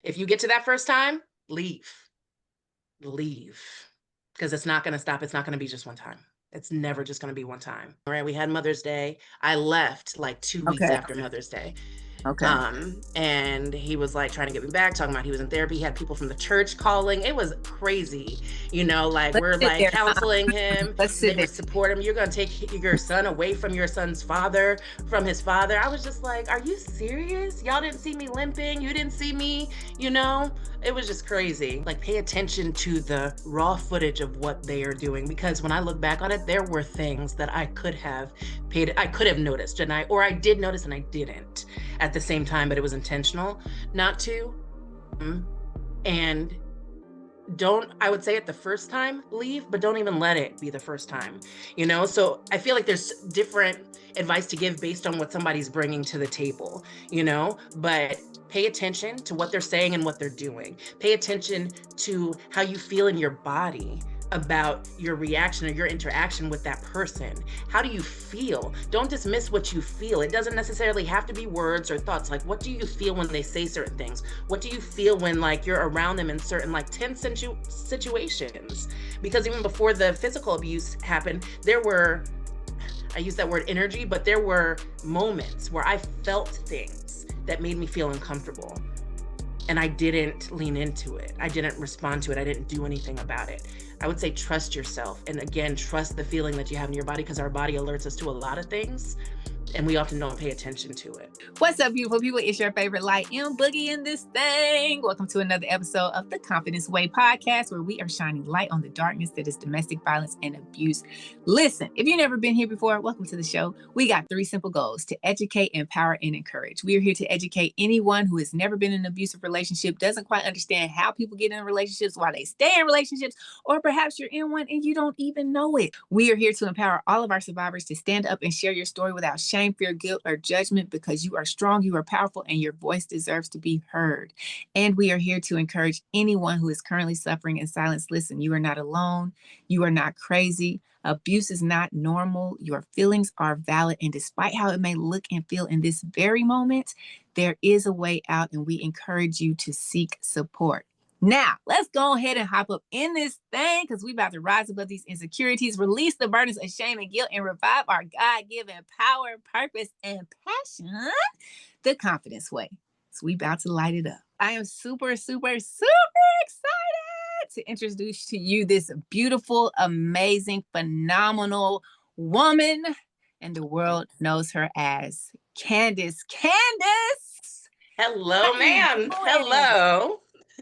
If you get to that first time, leave. Leave. Because it's not going to stop. It's not going to be just one time. It's never just going to be one time. All right. We had Mother's Day. I left like 2 weeks Okay. after Mother's Day. Okay. And he was like trying to get me back, talking about he was in therapy. He had people from the church calling. It was crazy. Like Let's we're sit like there. counseling him. Let's They sit there. would support him. You're going to take your son away from your son's father, from his father. I was just like, are you serious? Y'all didn't see me limping. You didn't see me, it was just crazy. Like, pay attention to the raw footage of what they are doing, because when I look back on it, there were things that I could have noticed, or I did notice and I didn't at the same time, but it was intentional not to. And I would say at the first time, leave, but don't even let it be the first time, So I feel like there's different advice to give based on what somebody's bringing to the table, but pay attention to what they're saying and what they're doing. Pay attention to how you feel in your body about your reaction or your interaction with that person. How do you feel? Don't dismiss what you feel. It doesn't necessarily have to be words or thoughts. Like, what do you feel when they say certain things? What do you feel when like you're around them in certain like tense situations? Because even before the physical abuse happened, I use that word energy, but there were moments where I felt things that made me feel uncomfortable. And I didn't lean into it. I didn't respond to it. I didn't do anything about it. I would say trust yourself. And again, trust the feeling that you have in your body, because our body alerts us to a lot of things and we often don't pay attention to it. What's up, beautiful people? It's your favorite Light M Boogie in this thing. Welcome to another episode of the Conf1dence Way podcast, where we are shining light on the darkness that is domestic violence and abuse. Listen, if you've never been here before, welcome to the show. We got 3 simple goals: to educate, empower, and encourage. We are here to educate anyone who has never been in an abusive relationship, doesn't quite understand how people get in relationships, why they stay in relationships, or perhaps you're in one and you don't even know it. We are here to empower all of our survivors to stand up and share your story without shame, fear, guilt, or judgment, because you are strong, you are powerful, and your voice deserves to be heard. And we are here to encourage anyone who is currently suffering in silence. Listen, you are not alone. You are not crazy. Abuse is not normal. Your feelings are valid. And despite how it may look and feel in this very moment, there is a way out, and we encourage you to seek support. Now, let's go ahead and hop up in this thing, because we about to rise above these insecurities, release the burdens of shame and guilt, and revive our God-given power, purpose, and passion the Conf1dence Way. So we about to light it up. I am super, super, super excited to introduce to you this beautiful, amazing, phenomenal woman, and the world knows her as Candace. Candace! Hello, ma'am. Hello.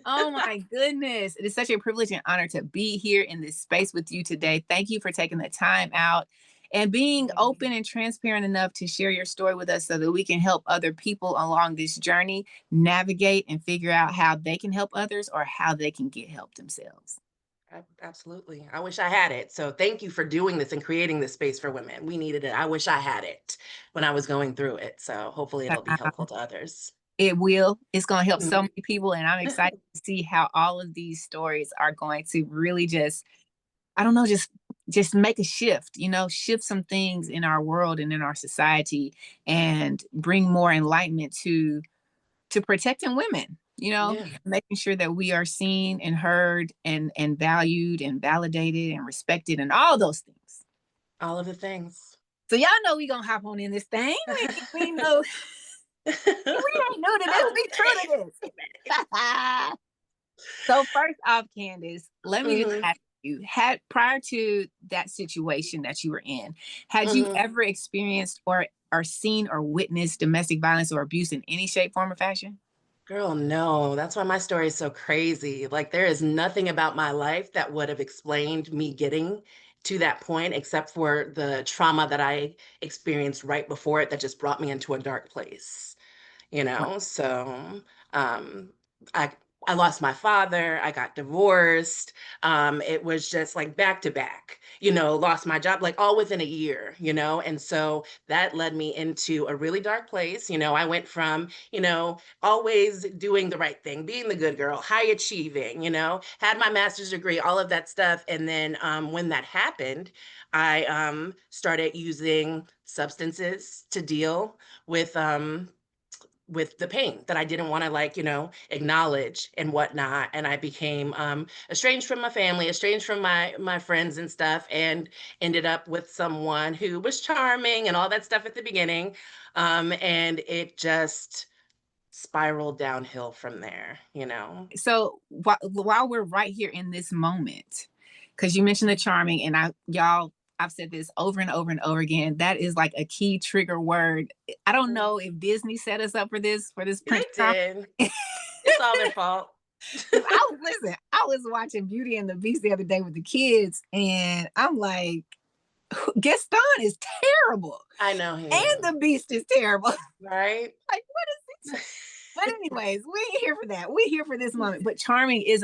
Oh my goodness. It is such a privilege and honor to be here in this space with you today. Thank you for taking the time out and being open and transparent enough to share your story with us, so that we can help other people along this journey navigate and figure out how they can help others, or how they can get help themselves. Absolutely. I wish I had it. So thank you for doing this and creating this space for women. We needed it. I wish I had it when I was going through it. So hopefully it'll be helpful to others. It will. It's going to help so Mhm. many people. And I'm excited to see how all of these stories are going to really just, I don't know, just make a shift, shift some things in our world and in our society, and bring more enlightenment to protecting women, Yeah. making sure that we are seen and heard and valued and validated and respected and all those things. All of the things. So y'all know we gonna hop on in this thing. We know we ain't new to this. We true to this. So first off, Candace, let me just ask you, prior to that situation that you were in, had you ever experienced or seen or witnessed domestic violence or abuse in any shape, form, or fashion? Girl, no. That's why my story is so crazy. Like, there is nothing about my life that would have explained me getting to that point, except for the trauma that I experienced right before it that just brought me into a dark place. So um i I lost my father, I got divorced. It was just like back to back, lost my job, like all within a year, and so that led me into a really dark place. I went from, always doing the right thing, being the good girl, high achieving, had my master's degree, all of that stuff. And then when that happened, I started using substances to deal with with the pain that I didn't want to, like, acknowledge and whatnot. And I became estranged from my family, estranged from my friends and stuff, and ended up with someone who was charming and all that stuff at the beginning. And it just spiraled downhill from there. So while we're right here in this moment, because you mentioned the charming, and I've said this over and over and over again. That is like a key trigger word. I don't know if Disney set us up for this They Prince Charming. did. It's all their fault. I was watching Beauty and the Beast the other day with the kids, and I'm like, Gaston is terrible, I know he and is. the Beast is terrible. Right? Like, what is this? But anyways, we ain't here for that. We're here for this moment. But charming is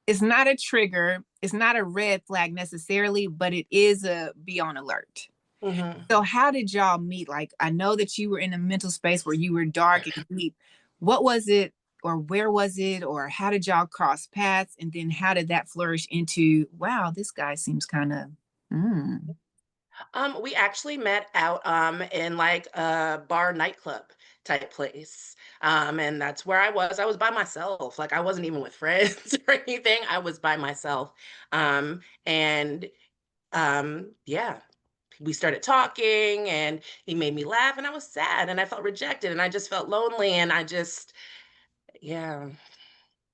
it's not a trigger. It's not a red flag necessarily, but it is a be on alert. Mm-hmm. So how did y'all meet? Like, I know that you were in a mental space where you were dark and deep. What was it, or where was it, or how did y'all cross paths? And then how did that flourish into, wow, this guy seems kind of, We actually met out in like a bar nightclub type place. And that's where I was. I was by myself. Like I wasn't even with friends or anything. I was by myself. And yeah, we started talking and he made me laugh and I was sad and I felt rejected and I just felt lonely and yeah.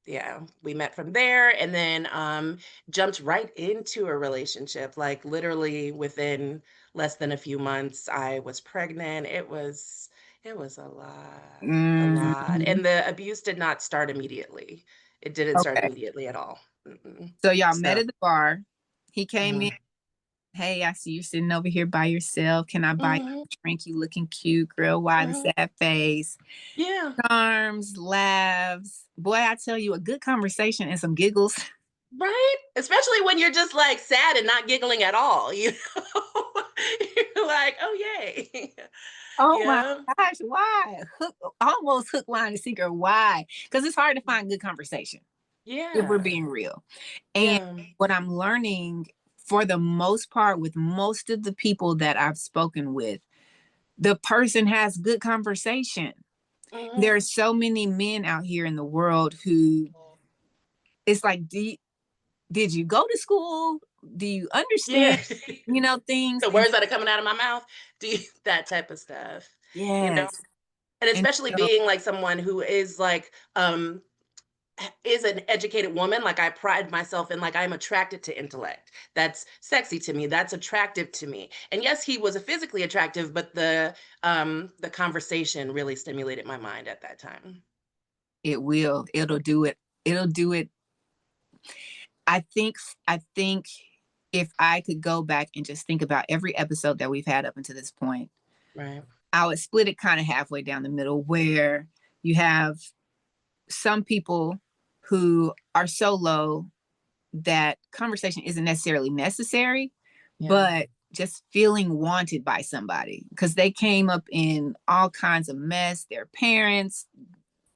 Yeah, we met from there and then jumped right into a relationship. Like literally within less than a few months, I was pregnant. It was a lot, a lot. mm-hmm. And the abuse did not start immediately. It didn't start Okay. immediately at all. Mm-mm. So y'all met So, at the bar. He came in. mhm, Hey, I see you sitting over here by yourself. Can I buy you mhm, a drink? You looking cute, girl. Why the mhm. sad face? Yeah, Charms, laughs. Boy, I tell you, a good conversation and some giggles. right? Especially when you're just like sad and not giggling at all, You're like, oh yay. Oh my Yeah. gosh, why? Almost hook, line, and sinker. Why? Because it's hard to find good conversation if we're Yeah. being real. And Yeah. what I'm learning for the most part with most of the people that I've spoken with, the person has good conversation. Mhm. There are so many men out here in the world who it's like, did you go to school? Do you Yeah. understand, things? The And words that are coming out of my mouth, do you that type of stuff, you know? yes. And And especially so being like someone who is like, is an educated woman, like I pride myself in like I'm attracted to intellect. That's sexy to me. That's attractive to me. And yes, he was a physically attractive, but the conversation really stimulated my mind at that time. it'll do it. It'll do it. I think if I could go back and just think about every episode that we've had up until this point, Right. I would split it kind of halfway down the middle where you have some people who are so low that conversation isn't necessarily necessary, Yeah. but just feeling wanted by somebody because they came up in all kinds of mess. Their parents,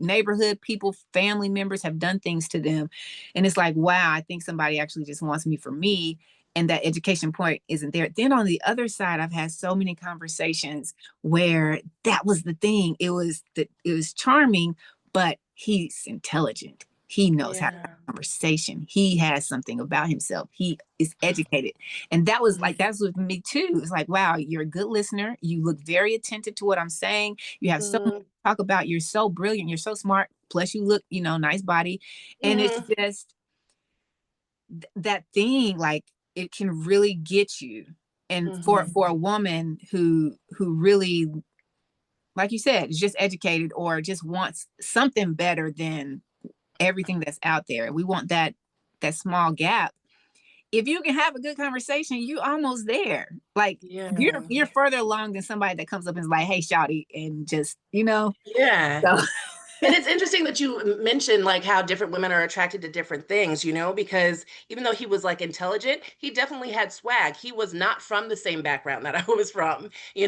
neighborhood people, family members have done things to them. And it's like, wow, I think somebody actually just wants me for me. And that education point isn't there. Then on the other side, I've had so many conversations where that was the thing. It was charming, but he's intelligent. He knows how to have Yeah. a conversation. He has something about himself. He is educated. And that was like, that's with me too. It's like, wow, you're a good listener. You look very attentive to what I'm saying. You have so much Mhm. to talk about. You're so brilliant. You're so smart. Plus you look, nice body. And it's Mhm. just that thing, like it can really get you. And for Mhm. a woman who really, like you said, is just educated or just wants something better than everything that's out there. We want that small gap. If you can have a good conversation, you almost there. Like you're Yeah. you're further along than somebody that comes up and is like, "Hey, shawty," and just Yeah. So And it's interesting that you mentioned like how different women are attracted to different things, because even though he was like intelligent, he definitely had swag. He was not from the same background that I was from. He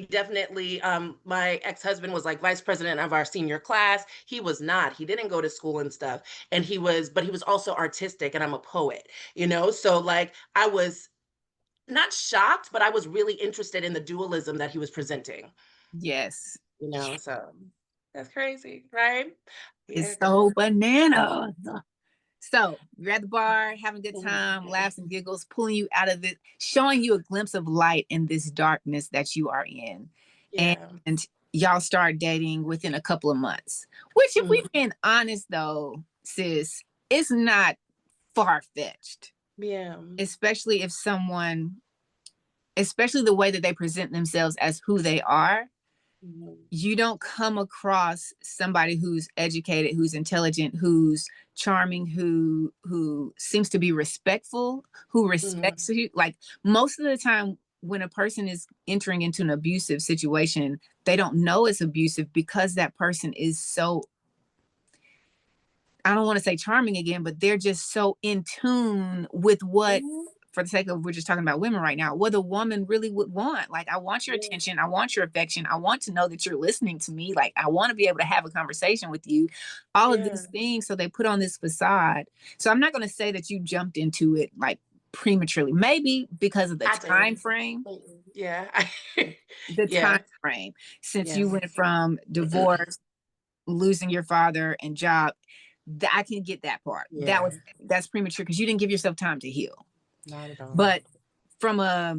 definitely my ex-husband was like vice president of our senior class. He was not. He didn't go to school and stuff. And but he was also artistic and I'm a poet. So like I was not shocked, but I was really interested in the dualism that he was presenting. Yes. you know, so that's crazy, right? Yeah, It's so girl. bananas. So you're at the bar, having a good Mhm. time, laughs and giggles, pulling you out of it, showing you a glimpse of light in this darkness that you are in. Yeah. And y'all start dating within a couple of months. Which, if we're Mhm. being honest though, sis, it's not far-fetched. Yeah. Especially if someone, especially the way that they present themselves as who they are, Mhm. you don't come across somebody who's educated, who's intelligent, who's charming, who seems to be respectful, who Mhm. respects you. Like, most of the time when a person is entering into an abusive situation, they don't know it's abusive because that person is so, I don't want to say charming again, but they're just so in tune with what, Mhm. for the sake of, we're just talking about women right now, what a woman really would want. Like, I want your Yeah. attention. I want your affection. I want to know that you're listening to me. Like, I want to be able to have a conversation with you, all of Yeah. these things. So they put on this facade. So I'm not going to say that you jumped into it like prematurely, maybe because of the I time did. frame, Yeah. the time Yeah. frame, since Yeah. you went from divorce, losing your father and job. I can get that part. Yeah. That's premature because you didn't give yourself time to heal. Not at all. But from a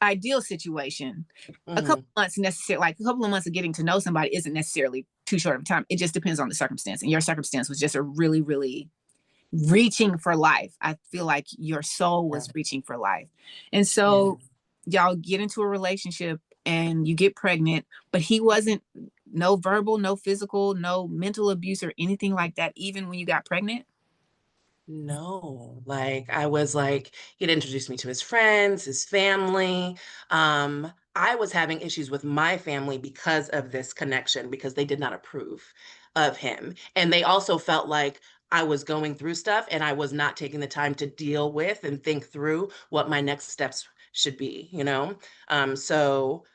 ideal situation, a couple Mhm. months necessary, like a couple of months of getting to know somebody isn't necessarily too short of time. It just depends on the circumstance. And your circumstance was just a really, really reaching for life. I feel like your soul Yeah. was reaching for life. And Yeah. so y'all get into a relationship and you get pregnant, but he wasn't, no verbal, no physical, no mental abuse or anything like that, even when you got pregnant. No, like I was like, he'd introduced me to his friends, his family. I was having issues with my family because of this connection, because they did not approve of him. And they also felt like I was going through stuff and I was not taking the time to deal with and think through what my next steps should be, you know? So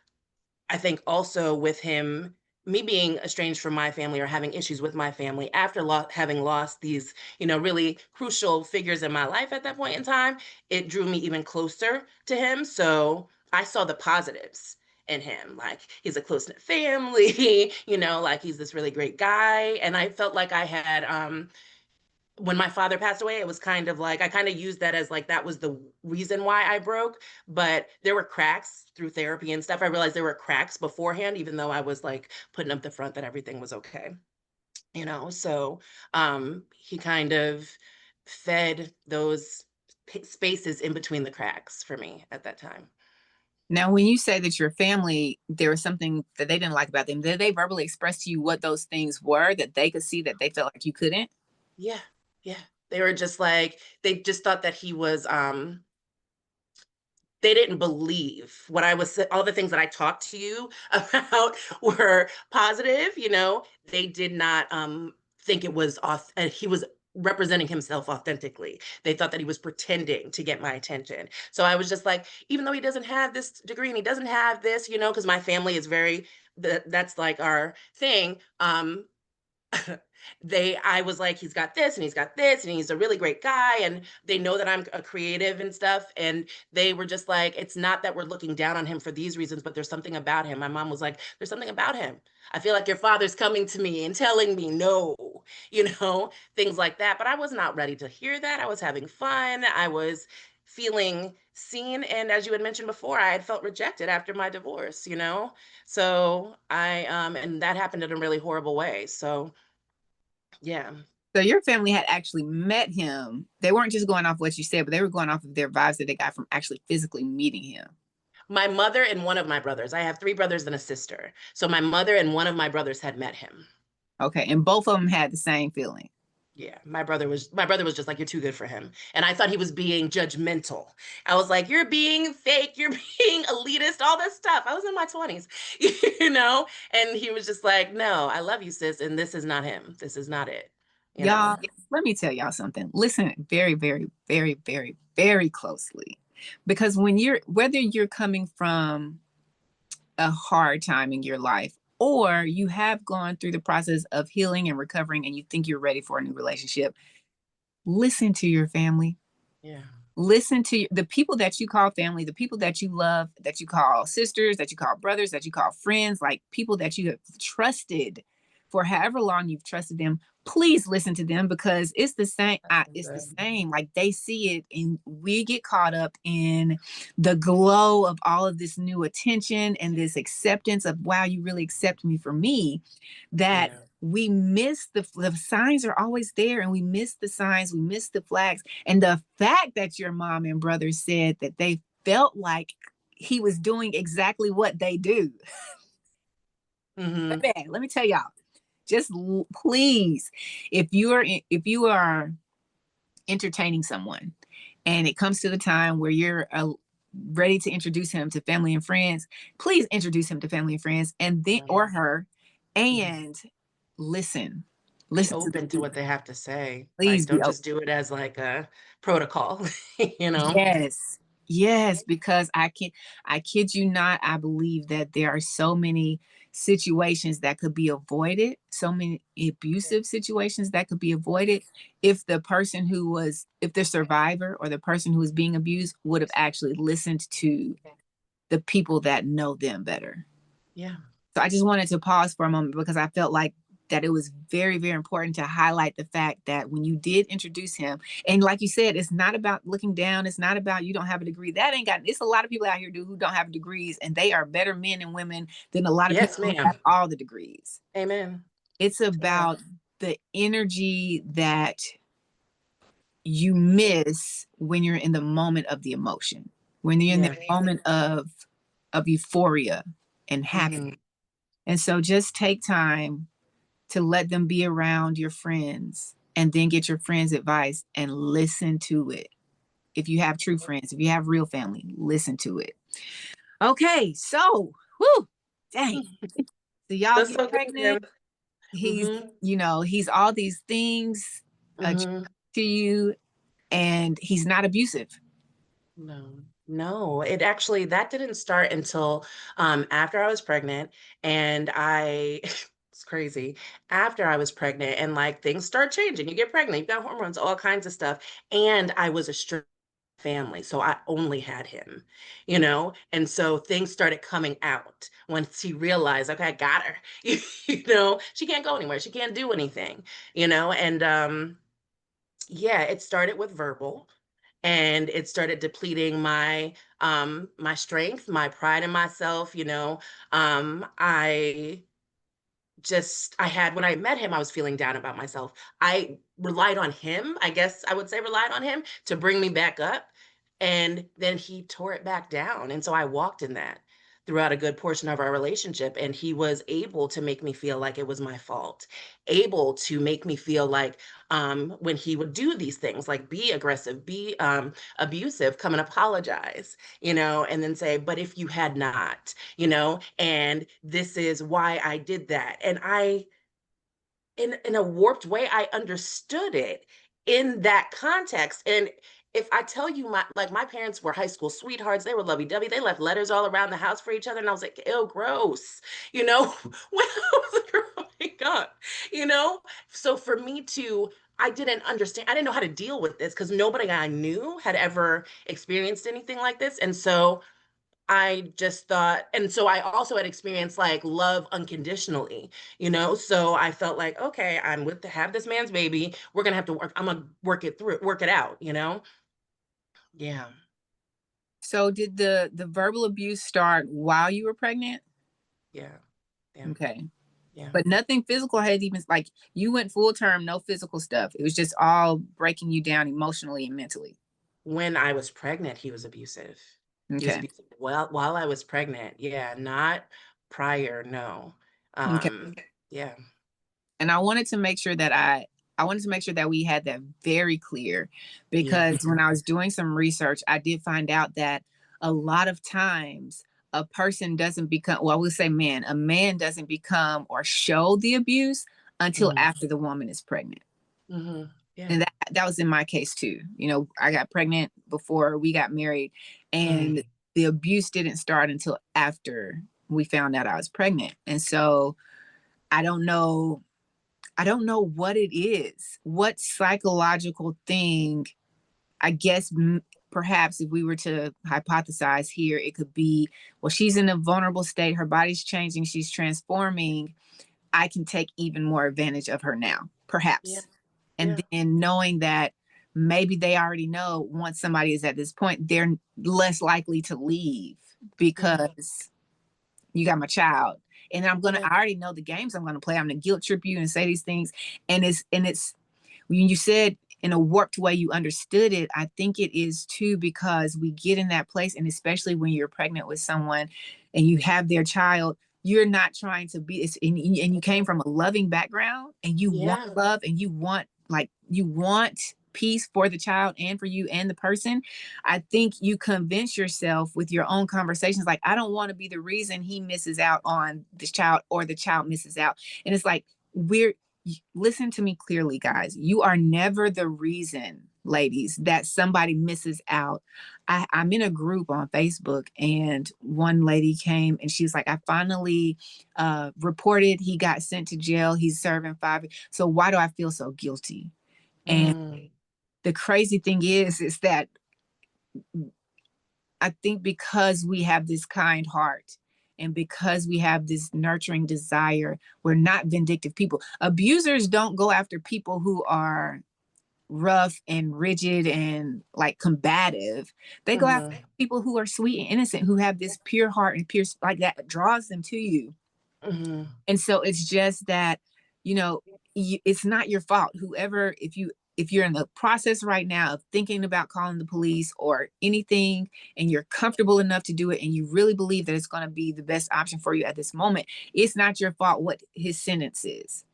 I think also with him, me being estranged from my family or having issues with my family after having lost these, really crucial figures in my life at that point in time, it drew me even closer to him. So I saw the positives in him. Like he's a close knit family, like he's this really great guy. And I felt like I had, when my father passed away, it was kind of like I kind of used that as like that was the reason why I broke. But there were cracks through therapy and stuff. I realized there were cracks beforehand, even though I was like putting up the front that everything was okay. So he kind of fed those spaces in between the cracks for me at that time. Now, when you say that your family, there was something that they didn't like about them, did they verbally express to you what those things were that they could see that they felt like you couldn't? Yeah, yeah. They were just like they just thought that he was they didn't believe what I was all the things that I talked to you about were positive, they did not think it was he was representing himself authentically. They thought that he was pretending to get my attention. So I was just like, even though he doesn't have this degree and he doesn't have this, because my family is very that's like our thing. I was like, he's got this and he's got this and he's a really great guy, and they know that I'm a creative and stuff, and they were just like, it's not that we're looking down on him for these reasons, but there's something about him. My mom was like, there's something about him. I feel like your father's coming to me and telling me no, things like that. But I was not ready to hear that. I was having fun. I was feeling seen, and as you had mentioned before, I had felt rejected after my divorce, so I and that happened in a really horrible way. So yeah. So your family had actually met him. They weren't just going off what you said, but they were going off of their vibes that they got from actually physically meeting him. My mother and one of my brothers. I have 3 brothers and a sister. So my mother and one of my brothers had met him. Okay. And both of them had the same feeling. Yeah, my brother was just like, "You're too good for him." And I thought he was being judgmental. I was like, "You're being fake, you're being elitist, all this stuff." I was in my 20s, And he was just like, "No, I love you, sis, and this is not him. This is not it." You know. Y'all, let me tell y'all something. Listen very, very, very, very, very closely. Because whether you're coming from a hard time in your life or you have gone through the process of healing and recovering and you think you're ready for a new relationship, listen to your family. Yeah. Listen to the people that you call family, the people that you love, that you call sisters, that you call brothers, that you call friends, like people that you have trusted for however long you've trusted them. Please listen to them, because it's the same. It's the same. Like, they see it, and we get caught up in the glow of all of this new attention and this acceptance of, wow, you really accept me for me, that we miss the signs are always there, and we miss the signs, we miss the flags. And the fact that your mom and brother said that they felt like he was doing exactly what they do. Mm-hmm. Let me tell y'all, just please, if you are entertaining someone and it comes to the time where you're ready to introduce him to family and friends, please introduce him to family and friends, and then, or her, and listen. Be Listen to open to them. what they have to say. Please Like, be don't open. just do it as like a protocol, you know? Yes. Yes, because I kid you not, I believe that there are so many situations that could be avoided, so many abusive situations that could be avoided if if the survivor or the person who was being abused would have actually listened to the people that know them better. Yeah. So I just wanted to pause for a moment, because I felt like that it was very, very important to highlight the fact that when you did introduce him, and like you said, it's not about looking down. It's not about, you don't have a degree. That ain't got, it's a lot of people out here who don't have degrees, and they are better men and women than a lot of people Yes, who ma'am. have all the degrees. Amen. It's Yeah. about the energy that you miss when you're in the moment of the emotion, when you're in the moment of euphoria and happiness. Mm-hmm. And so just take time to let them be around your friends, and then get your friends' advice and listen to it. If you have true friends, if you have real family, listen to it. Okay, so, whoo, dang. So y'all That's get so good, pregnant. Kim. He's, Mm-hmm. he's all these things Mm-hmm. to you, and he's not abusive. No, no, it actually, that didn't start until after I was pregnant, and I it's crazy. After I was pregnant, and like things start changing. You get pregnant, you've got hormones, all kinds of stuff. And I was a strict family, so I only had him, you know? And so things started coming out once he realized, okay, I got her. You know, she can't go anywhere, she can't do anything, you know? And yeah, it started with verbal, and it started depleting my strength, my pride in myself, you know. I had, when I met him, I was feeling down about myself. I relied on him, I guess I would say relied on him to bring me back up. And then he tore it back down. And so I walked in that throughout a good portion of our relationship. And he was able to make me feel like it was my fault, able to make me feel like when he would do these things, like be aggressive, be abusive, come and apologize, you know, and then say, but if you had not, you know, and this is why I did that. And in a warped way, I understood it in that context. And if I tell you, my parents were high school sweethearts, they were lovey-dovey, they left letters all around the house for each other, and I was like, ew, gross, you know, when I was growing up, you know. So for me to, I didn't understand, I didn't know how to deal with this, because nobody I knew had ever experienced anything like this. And so I just thought, and so I also had experienced like love unconditionally, you know? So I felt like, okay, I'm with to have this man's baby. We're gonna have to work, I'm gonna work it through, work it out, you know? Yeah. So did the verbal abuse start while you were pregnant? Yeah. Yeah. Okay. Yeah. But nothing physical had even, like, you went full term, no physical stuff. It was just all breaking you down emotionally and mentally. When I was pregnant, he was abusive. He was Okay. abusive while I was pregnant. Yeah, not prior, no. Okay. Um, yeah. And I wanted to make sure that we had that very clear, Yeah. because when I was doing some research, I did find out that a lot of times a person doesn't become, well, I would say man, a man doesn't become or show the abuse until Mm-hmm. after the woman is pregnant. Mm-hmm. Yeah. And that was in my case too. You know, I got pregnant before we got married, Mm-hmm. and the abuse didn't start until after we found out I was pregnant. And so I don't know I don't know what it is. What psychological thing, I guess, perhaps if we were to hypothesize here, it could be, well, she's in a vulnerable state, her body's changing, she's transforming. I can take even more advantage of her now, Yeah. perhaps. And Yeah. then knowing that maybe they already know once somebody is at this point, they're less likely to leave Mhm. because you got my child. And Yeah. I already know the games I'm gonna play. I'm gonna guilt trip you and say these things. And it's when you said in a warped way you understood it, I think it is too, because we get in that place, and especially when you're pregnant with someone and you have their child, you're not trying to be, and you came from a loving background, and you want Yeah. love, and you want peace for the child and for you and the person. I think you convince yourself with your own conversations, like, I don't want to be the reason he misses out on this child or the child misses out. And it's like, we're, listen to me clearly, guys. You are never the reason, ladies, that somebody misses out. I'm in a group on Facebook, and one lady came and she's like, I finally reported, he got sent to jail, he's serving 5. So why do I feel so guilty? And Mm. the crazy thing is that I think because we have this kind heart and because we have this nurturing desire, we're not vindictive people. Abusers don't go after people who are rough and rigid and like combative. They go after Mhm. people who are sweet and innocent, who have this pure heart and pure, like, that draws them to you. Mhm. And so it's just that, you know, it's not your fault. Whoever, if you're in the process right now of thinking about calling the police or anything, and you're comfortable enough to do it, and you really believe that it's going to be the best option for you at this moment, it's not your fault what his sentence is.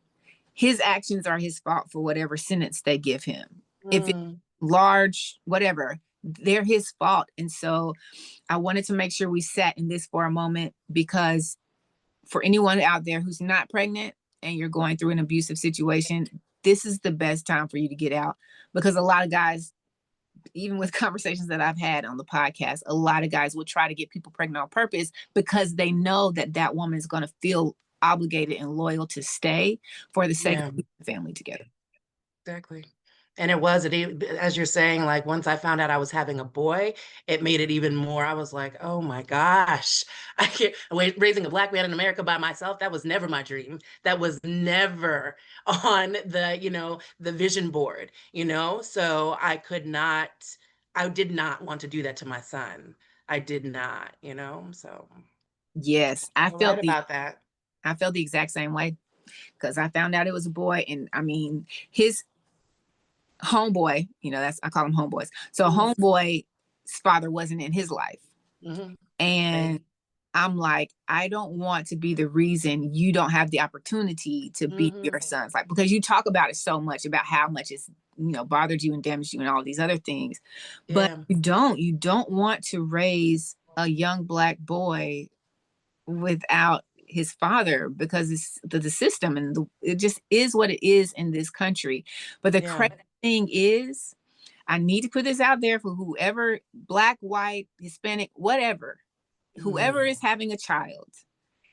His actions are his fault for whatever sentence they give him. If it's Mm. large, whatever, they're his fault. And so I wanted to make sure we sat in this for a moment, because for anyone out there who's not pregnant and you're going through an abusive situation, this is the best time for you to get out. Because a lot of guys, even with conversations that I've had on the podcast, a lot of guys will try to get people pregnant on purpose because they know that that woman is going to feel obligated and loyal to stay for the sake of Yeah. keeping the family together. Exactly. And as you're saying, like, once I found out I was having a boy, it made it even more. I was like, oh my gosh, I can't raising a black man in America by myself. That was never my dream. That was never on the vision board, So I did not want to do that to my son. I did not. So Yes, you're right about that. I felt the exact same way, because I found out it was a boy, and I mean, his homeboy, that's, I call them homeboys. So Mhm. homeboy's father wasn't in his life. Mhm. And Same. I'm like, I don't want to be the reason you don't have the opportunity to be Mhm. your son's life, because you talk about it so much, about how much it's, bothered you and damaged you and all these other things. But Yeah. you don't want to raise a young black boy without his father, because it's the system, and it just is what it is in this country. But the Yeah. crazy thing is, I need to put this out there for whoever, black, white, Hispanic, whatever, whoever Mm. is having a child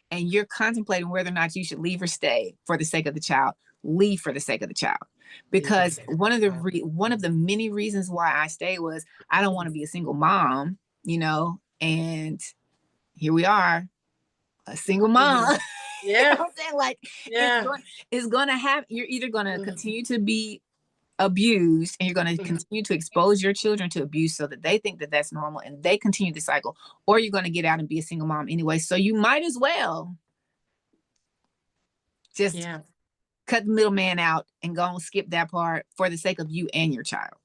and you're contemplating whether or not you should leave or stay for the sake of the child, leave for the sake of the child. Leave for the Because sake of one of the the child. one of the many reasons why I stayed was I don't want to be a single mom, and here we are, a single mom. Mhm. You know Yeah. what I'm saying? Like, Yeah. it's going to have, you're either going to Mhm. continue to be abused, and you're going to Mhm. continue to expose your children to abuse so that they think that that's normal and they continue the cycle, or you're going to get out and be a single mom anyway. So you might as well just Yeah. cut the middleman out and go and skip that part for the sake of you and your child.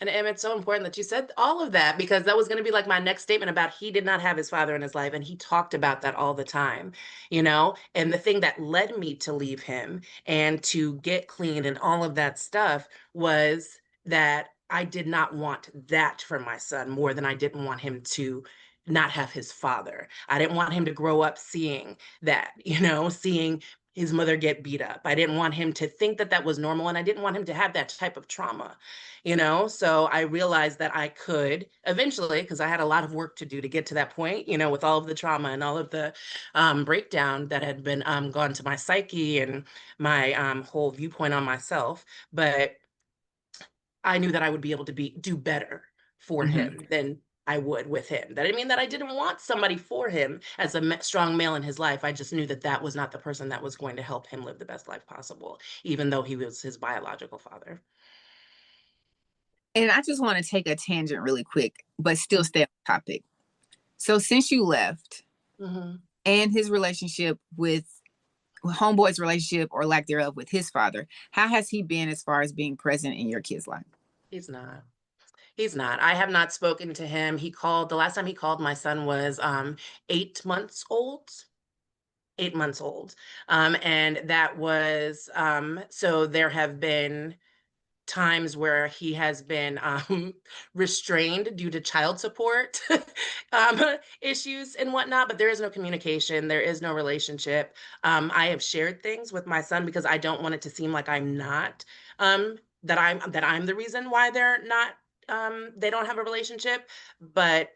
And it's so important that you said all of that, because that was going to be like my next statement about he did not have his father in his life. And he talked about that all the time. And the thing that led me to leave him and to get clean and all of that stuff was that I did not want that for my son more than I didn't want him to not have his father. I didn't want him to grow up seeing that, seeing his mother get beat up. I didn't want him to think that that was normal. And I didn't want him to have that type of trauma. So I realized that I could eventually, because I had a lot of work to do to get to that point, with all of the trauma and all of the breakdown that had been gone to my psyche and my whole viewpoint on myself. But I knew that I would be able to do better for him than I would with him. That didn't mean that I didn't want somebody for him as a strong male in his life. I just knew that that was not the person that was going to help him live the best life possible, even though he was his biological father. And I just want to take a tangent really quick, but still stay on topic. So since you left, and his relationship with homeboy's relationship or lack thereof with his father, how has he been as far as being present in your kid's life? He's not. He's not. I have not spoken to him. The last time he called, my son was 8 months old. 8 months old. And that was, so there have been times where he has been restrained due to child support issues and whatnot, but there is no communication. There is no relationship. I have shared things with my son because I don't want it to seem like I'm not, that I'm the reason why they're not, they don't have a relationship, but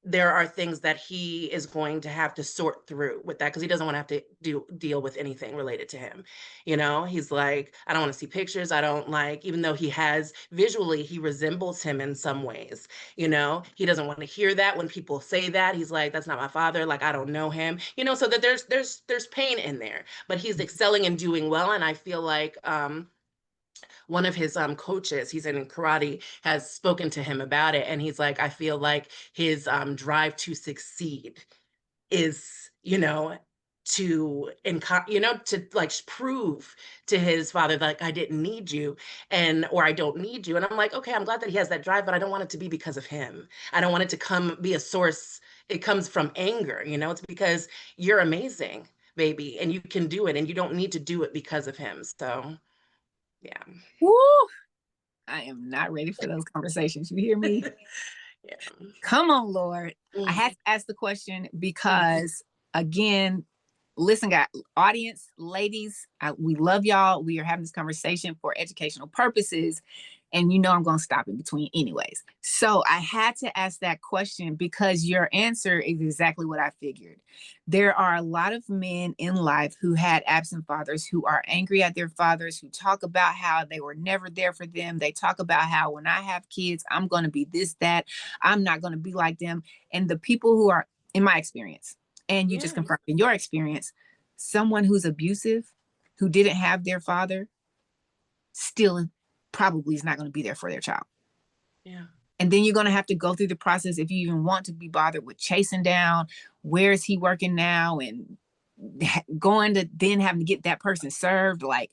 there are things that he is going to have to sort through with that because he doesn't want to have to deal with anything related to him. He's like, I don't want to see pictures. I don't like, even though he has visually, he resembles him in some ways. He doesn't want to hear that when people say that. He's like, that's not my father. Like, I don't know him. So that there's pain in there, but he's excelling and doing well. And I feel like one of his coaches, he's in karate, has spoken to him about it, and he's like, I feel like his drive to succeed is, to like prove to his father like, I didn't need you, or I don't need you. And I'm like, okay, I'm glad that he has that drive, but I don't want it to be because of him. I don't want it to come be a source. It comes from anger. It's because you're amazing, baby, and you can do it, and you don't need to do it because of him. So yeah. Woo! I am not ready for those conversations. You hear me? Yeah. Come on, Lord. I had to ask the question because, again, listen, guys, audience, ladies, we love y'all. We are having this conversation for educational purposes. And I'm going to stop in between anyways. So I had to ask that question because your answer is exactly what I figured. There are a lot of men in life who had absent fathers, who are angry at their fathers, who talk about how they were never there for them. They talk about how when I have kids, I'm going to be this, that. I'm not going to be like them. And the people who are, in my experience, and you just confirmed in your experience, someone who's abusive, who didn't have their father, still probably is not going to be there for their child. Yeah. And then you're going to have to go through the process, if you even want to be bothered with chasing down, where is he working now, and going to then having to get that person served, like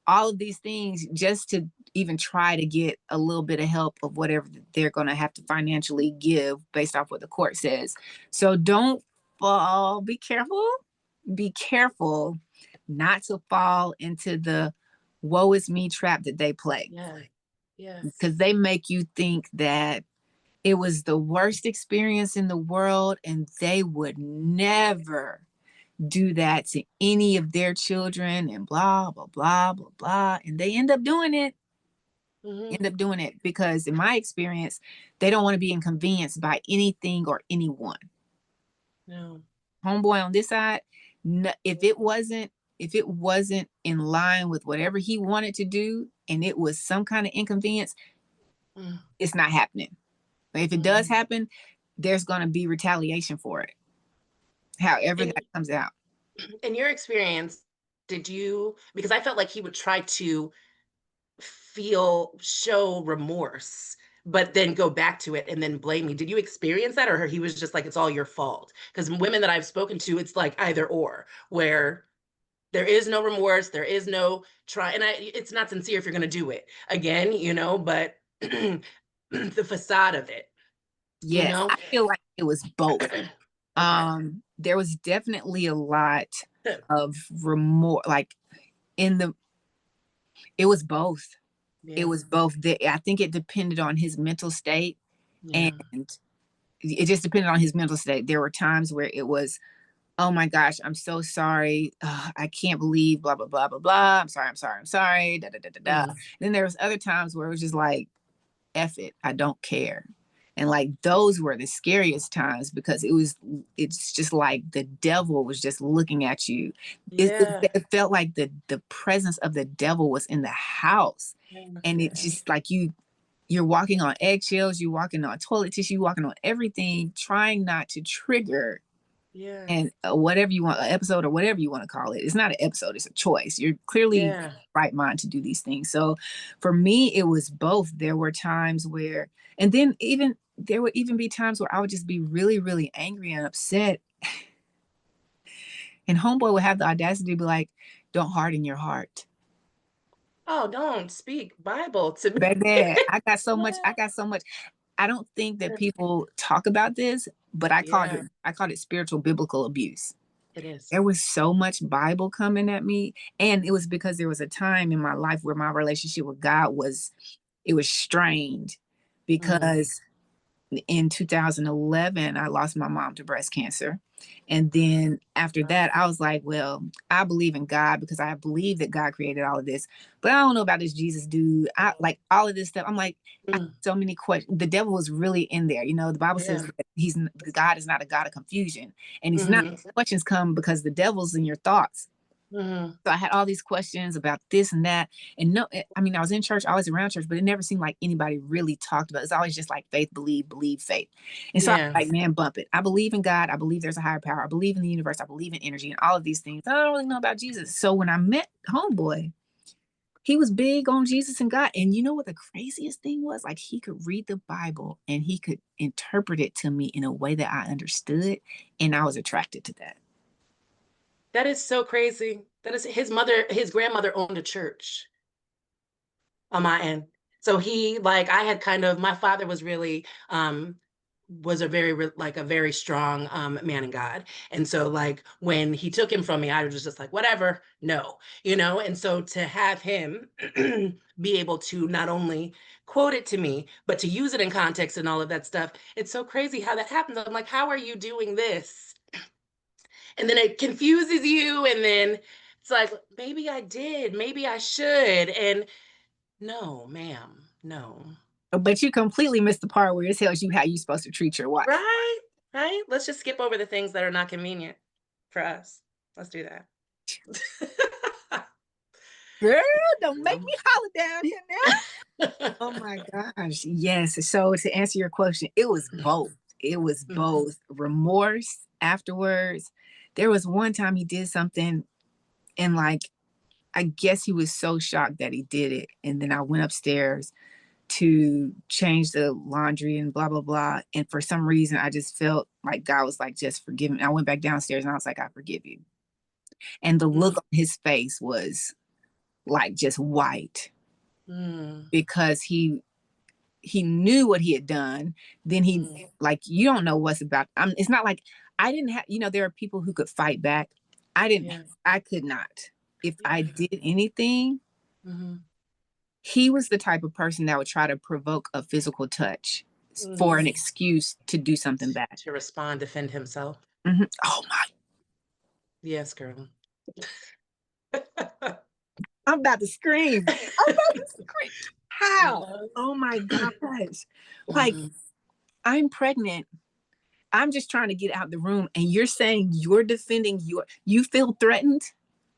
all of these things just to even try to get a little bit of help of whatever they're going to have to financially give based off what the court says. So don't fall, be careful not to fall into the woe is me trap that they play. Yeah. Because they make you think that it was the worst experience in the world and they would never do that to any of their children and blah, blah, blah, blah, blah. And they end up doing it. Because in my experience, they don't want to be inconvenienced by anything or anyone. No. Homeboy on this side, if it wasn't in line with whatever he wanted to do and it was some kind of inconvenience, it's not happening. But if it does happen, there's going to be retaliation for it, however that comes out. In your experience, because I felt like he would try to show remorse, but then go back to it and then blame me. Did you experience that, or he was just like, it's all your fault? Because women that I've spoken to, it's like either or, where there is no remorse, there is no try, and it's not sincere if you're going to do it again, but the facade of it. Yes, I feel like it was both. There was definitely a lot of remorse, like it was both. Yeah. It was both. I think it depended on his mental state, and it just depended on his mental state. There were times where it was, oh my gosh, I'm so sorry. I can't believe blah, blah, blah, blah, blah. I'm sorry. Da, da, da, da, da. Then there was other times where it was just like, F it, I don't care. And like, those were the scariest times because it's just like the devil was just looking at you. It felt like the presence of the devil was in the house. And it's just like you're walking on eggshells, you're walking on toilet tissue, you're walking on everything, trying not to trigger Yeah. and whatever you want, an episode or whatever you want to call it. It's not an episode, it's a choice. You're clearly Yeah. right mind to do these things. So for me, it was both. There were times where, and then even there would even be times where I would just be really, really angry and upset. And homeboy would have the audacity to be like, don't harden your heart. Oh, don't speak Bible to me. Baby, I got so much, What? I don't think that people talk about this, but Yeah, I called it spiritual biblical abuse. it is. There was so much Bible coming at me. And it was because there was a time in my life where my relationship with God was, it was strained Mm, because in 2011, I lost my mom to breast cancer. And then after that, I was like, well, I believe in God because I believe that God created all of this. But I don't know about this Jesus dude. I like all of this stuff. I'm like, I mm, so many questions. The devil was really in there. You know, the Bible says yeah. that God is not a God of confusion. And he's not, Mhm, questions come because the devil's in your thoughts. mhm. So I had all these questions about this and that. And no, I mean, I was in church, I was around church, but it never seemed like anybody really talked about it. It's always just like faith, believe, faith. And so I Yeah. was like, man, bump it. I believe in God. I believe there's a higher power. I believe in the universe. I believe in energy and all of these things. I don't really know about Jesus. So when I met Homeboy, he was big on Jesus and God. And you know what the craziest thing was? Like he could read the Bible and he could interpret it to me in a way that I understood. And I was attracted to that. That is so crazy. That is his grandmother owned a church on my end. So he like I had kind of my father was really was a like a very strong man in God. And so like when he took him from me, I was just like, whatever, no, you know. And so to have him be able to not only quote it to me, but to use it in context and all of that stuff, it's so crazy how that happens. I'm like, how are you doing this? And then it confuses you, and then it's like, maybe I did, maybe I should. And no, ma'am, no. But you completely missed the part where it tells you how you're supposed to treat your wife. Right? Right? Let's just skip over the things that are not convenient for us. Let's do that. Girl, don't make Um, me holler down here now. Oh my gosh. Yes. So to answer your question, it was both. It was Mhm. both remorse afterwards. There was one time he did something and like I guess he was so shocked that he did it. And then I went upstairs to change the laundry and blah blah blah. And for some reason I just felt like God was like, just forgive me. I went back downstairs and I was like, I forgive you. And the look Mm, on his face was like just white mm, because he knew what he had done. Then he mm. like you don't know what's about. It's not like I didn't have. You know, there are people who could fight back. I didn't. Yeah, I could not. If I yeah. did anything, Mhm, he was the type of person that would try to provoke a physical touch for an mhm. excuse to do something bad. To respond, defend himself. Oh my! Yes, girl. I'm about to scream. I'm about to scream. How? Uh-huh. Oh my gosh! Like Mhm, I'm pregnant. I'm just trying to get out the room and you're saying you're defending you feel threatened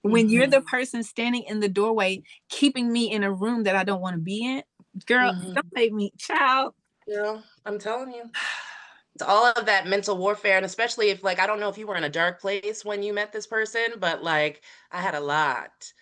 when you're mhm, the person standing in the doorway keeping me in a room that I don't want to be in. Girl, don't mhm. make me child. Girl, I'm telling you. It's all of that mental warfare, and especially if like I don't know if you were in a dark place when you met this person, but like I had a lot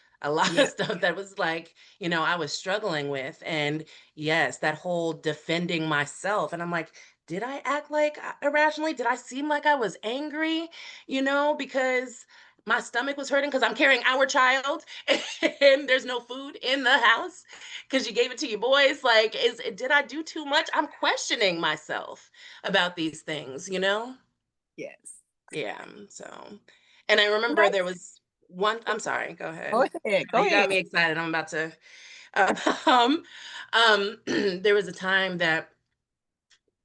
Yeah. of stuff that was like, I was struggling with. And yes, that whole defending myself. And I'm like, did I act like irrationally? Did I seem like I was angry? Because my stomach was hurting because I'm carrying our child and there's no food in the house because you gave it to your boys. Like, did I do too much? I'm questioning myself about these things. Yes. Yeah, so and I remember there was one I'm sorry, go Go ahead. ahead. Go You got ahead. me excited, I'm about to um, there was a time that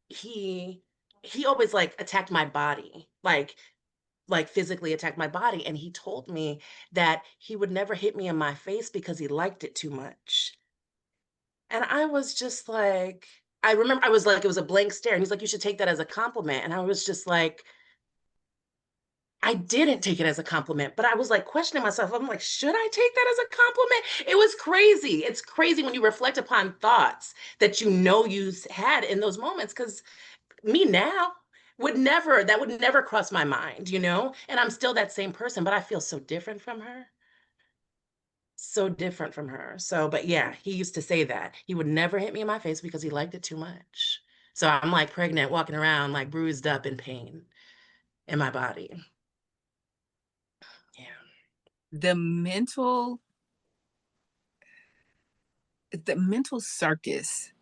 he he always, like, attacked my body, like, physically attacked my body, and he told me that he would never hit me in my face because he liked it too much, and I was just like I remember I was like it was a blank stare, and he's like, "You should take that as a compliment," and I was just like I didn't take it as a compliment, but I was like questioning myself. I'm like, should I take that as a compliment? It was crazy. It's crazy when you reflect upon thoughts that you had in those moments. Because me now that would never cross my mind, And I'm still that same person, but I feel so different from her. So different from her. So, but yeah, he used to say that. He would never hit me in my face because he liked it too much. So I'm like pregnant, walking around like bruised up in pain in my body. Yeah. The mental circus,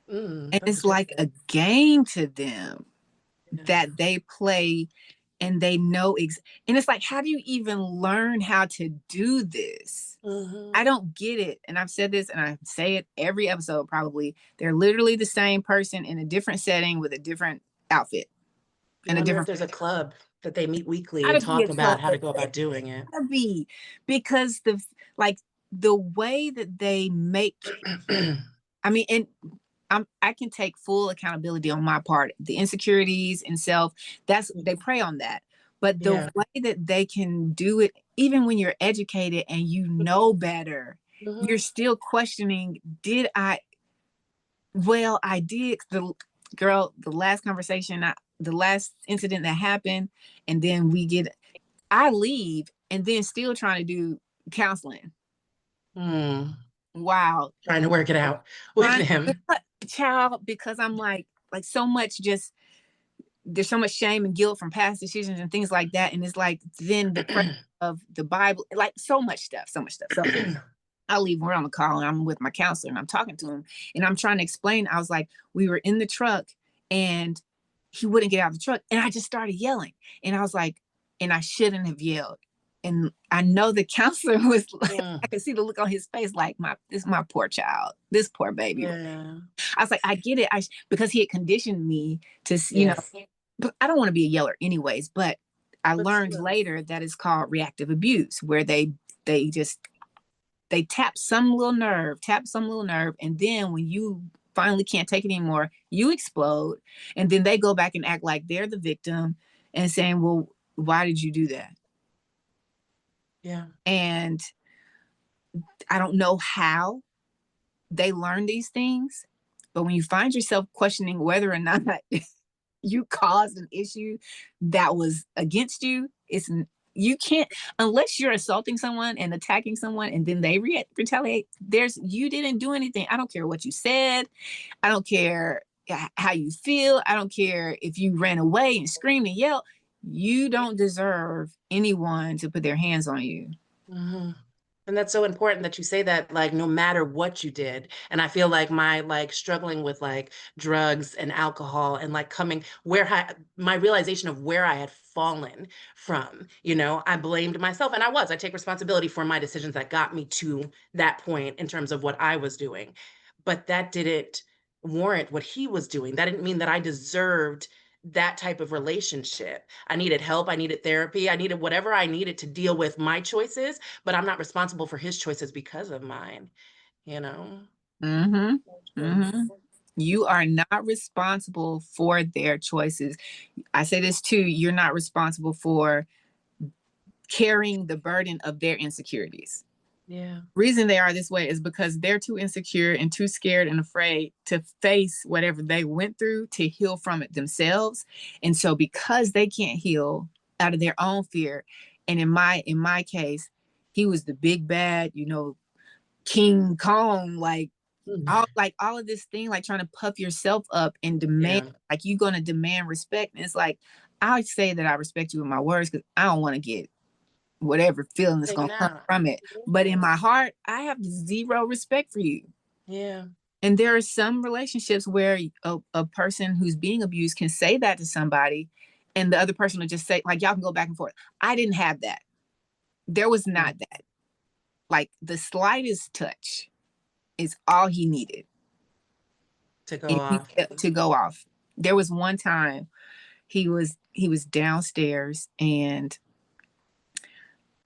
and That's it's what you like said. a game to them Yeah. that they play, and they know and it's like, how do you even learn how to do this? I Mhm. don't get it. And I've said this and I say it every episode probably. They're literally the same person in a different setting with a different outfit I and a wonder if different. there's a club that they meet weekly and Gotta be a talk club. about how to go about doing it. Gotta be, because like the way that they make, I mean, and I can take full accountability on my part. The insecurities and self, they prey on that. But the Yeah. way that they can do it, even when you're educated and you know better, you're Mhm. still questioning, I did. The girl, the last conversation, the last incident that happened, and then I leave and then still trying to do counseling. Mm. Wow. Trying to work it out with Trying, him. child, because I'm like so much, just there's so much shame and guilt from past decisions and things like that. And it's like, then the pressure of the Bible, like so much stuff, so much stuff. So I leave, we're on the call and I'm with my counselor and I'm talking to him and I'm trying to explain. I was like, we were in the truck and he wouldn't get out of the truck. And I just started yelling. And I was like, and I shouldn't have yelled. And I know the counselor was like, Mm. I could see the look on his face, like, this is my poor child, this poor baby. Yeah. I was like, I get it. Because he had conditioned me to, Yes. but I don't want to be a yeller anyways, but I But learned still. later that it's called reactive abuse, where they just tap some little nerve, and then when you finally can't take it anymore, you explode, and then they go back and act like they're the victim and saying, well, why did you do that? Yeah. And I don't know how they learn these things, but when you find yourself questioning whether or not you caused an issue that was against you, you can't, unless you're assaulting someone and attacking someone and then they retaliate. You didn't do anything. I don't care what you said. I don't care how you feel. I don't care if you ran away and screamed and yelled. You don't deserve anyone to put their hands on you. Mhm. And that's so important that you say that, like, no matter what you did. And I feel like my like struggling with like drugs and alcohol and like my realization of where I had fallen from, I blamed myself and I take responsibility for my decisions that got me to that point in terms of what I was doing. But that didn't warrant what he was doing. That didn't mean that I deserved that type of relationship. I needed help. I needed therapy. I needed whatever I needed to deal with my choices, but I'm not responsible for his choices because of mine, you know? Mm-hmm. True. Mm-hmm. You are not responsible for their choices. I say this too, you're not responsible for carrying the burden of their insecurities. Yeah. Reason they are this way is because they're too insecure and too scared and afraid to face whatever they went through to heal from it themselves. And so because they can't heal out of their own fear, and in my case, he was the big bad, King Kong, Mm. all of this thing, like trying to puff yourself up and demand, Yeah. like you're gonna demand respect. And it's like, I say that I respect you with my words because I don't want to get whatever feeling that's Taken gonna come out. from it. But in my heart, I have zero respect for you. Yeah. And there are some relationships where a person who's being abused can say that to somebody, and the other person will just say, like, y'all can go back and forth. I didn't have that. There was Yeah. not that. Like the slightest touch is all he needed, To go and off. to go off. There was one time he was downstairs and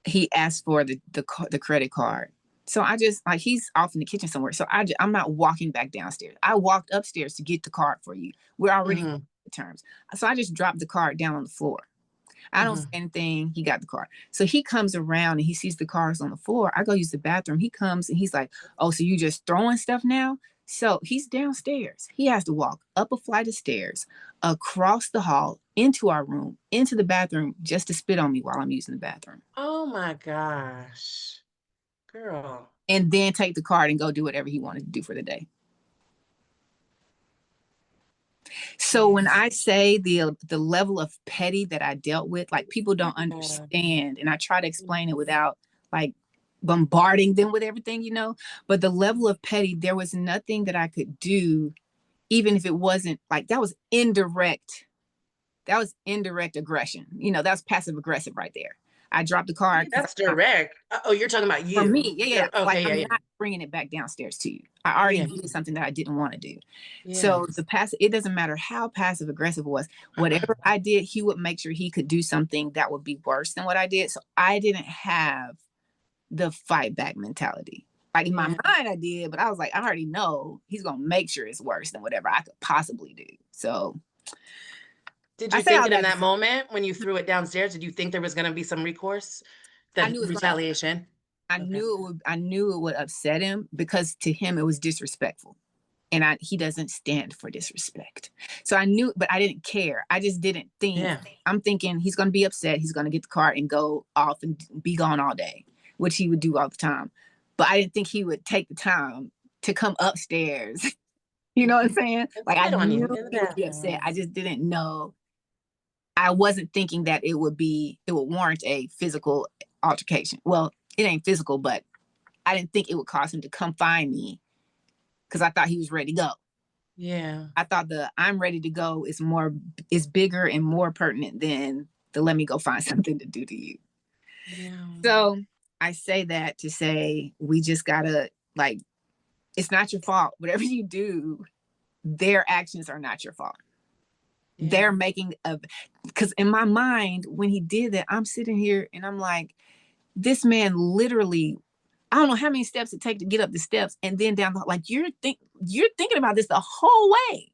he asked for the credit card. So I just, like, he's off in the kitchen somewhere. So I'm not walking back downstairs. I walked upstairs to get the card for you. We're already on Hmm. terms. So I just dropped the card down on the floor. I don't say anything. He got the car. So he comes around and he sees the cars on the floor. I go use the bathroom. He comes and he's like, oh, so you just throwing stuff now? So he's downstairs. He has to walk up a flight of stairs, across the hall, into our room, into the bathroom, just to spit on me while I'm using the bathroom. Oh my gosh. Girl. And then take the card and go do whatever he wanted to do for the day. So when I say the level of petty that I dealt with, like people don't understand, and I try to explain it without like bombarding them with everything, but the level of petty, there was nothing that I could do, even if it wasn't like that was indirect aggression. That's passive aggressive right there. I dropped the card. That's direct. Oh, you're talking about you. For me, yeah. Okay, like yeah, I'm not bringing it back downstairs to you. I already did something that I didn't want to do. So it doesn't matter how passive aggressive it was. Whatever I did, he would make sure he could do something that would be worse than what I did. So I didn't have the fight back mentality. Like in my mind I did, but I was like, I already know he's gonna make sure it's worse than whatever I could possibly do. So did you think it in that moment when you threw it downstairs? Did you think there was going to be some recourse, that retaliation? I knew it would upset him, because to him it was disrespectful, and he doesn't stand for disrespect. So I knew, but I didn't care. I just didn't think. Yeah. I'm thinking he's going to be upset. He's going to get the car and go off and be gone all day, which he would do all the time. But I didn't think he would take the time to come upstairs. You know what I'm saying? Like I knew he would be upset. I just didn't know. I wasn't thinking that it would warrant a physical altercation. Well, it ain't physical, but I didn't think it would cause him to come find me, because I thought he was ready to go. Yeah. I thought the I'm ready to go is bigger and more pertinent than the let me go find something to do to you. Yeah. So I say that to say we just gotta, like, it's not your fault. Whatever you do, their actions are not your fault. Yeah. They're making because in my mind, when he did that, I'm sitting here and I'm like, this man literally, I don't know how many steps it takes to get up the steps and then down the, like, you're thinking about this the whole way.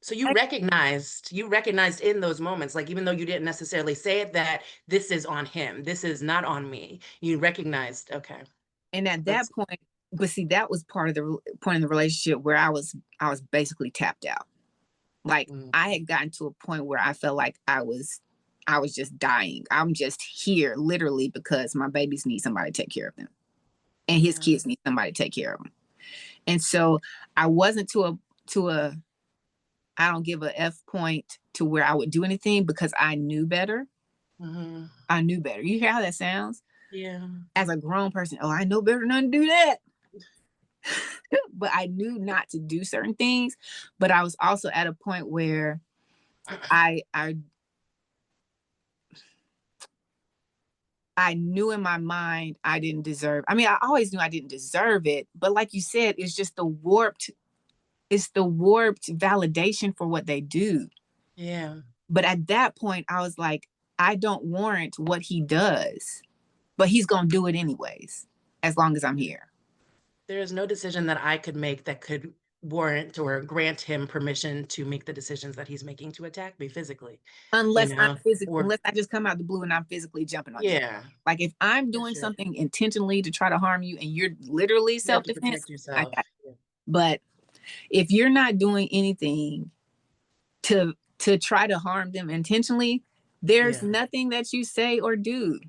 So you recognized in those moments, like, even though you didn't necessarily say it, that this is on him, this is not on me. You recognized, okay. And at that point, but see, that was part of the point in the relationship where I was basically tapped out. Like I had gotten to a point where I felt like I was just dying. I'm just here literally because my babies need somebody to take care of them, and his kids need somebody to take care of them. And so I wasn't to a I don't give a F point to where I would do anything, because I knew better. Mm-hmm. I knew better. You hear how that sounds? Yeah. As a grown person, oh, I know better not to do that. But I knew not to do certain things. But I was also at a point where I knew in my mind I didn't deserve. I mean, I always knew I didn't deserve it. But like you said, it's just the warped validation for what they do. Yeah. But at that point, I was like, I don't warrant what he does, but he's going to do it anyways, as long as I'm here. There is no decision that I could make that could warrant or grant him permission to make the decisions that he's making to attack me physically. Unless unless I just come out the blue and I'm physically jumping on you. Yeah. Like if I'm doing something intentionally to try to harm you and you're literally self-defense, I got it. But if you're not doing anything to try to harm them intentionally, there's nothing that you say or do.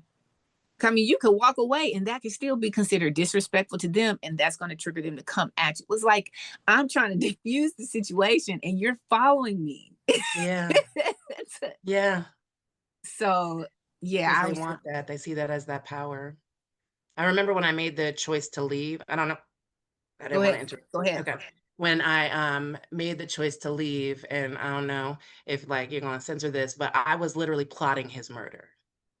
I mean, you could walk away and that could still be considered disrespectful to them, and that's going to trigger them to come at you. It was like, I'm trying to diffuse the situation and you're following me. Yeah. Yeah. So, yeah. They want that. They see that as that power. I remember when I made the choice to leave. I don't know. I didn't want to interrupt. Go ahead. Okay. When I made the choice to leave, and I don't know if like you're going to censor this, but I was literally plotting his murder.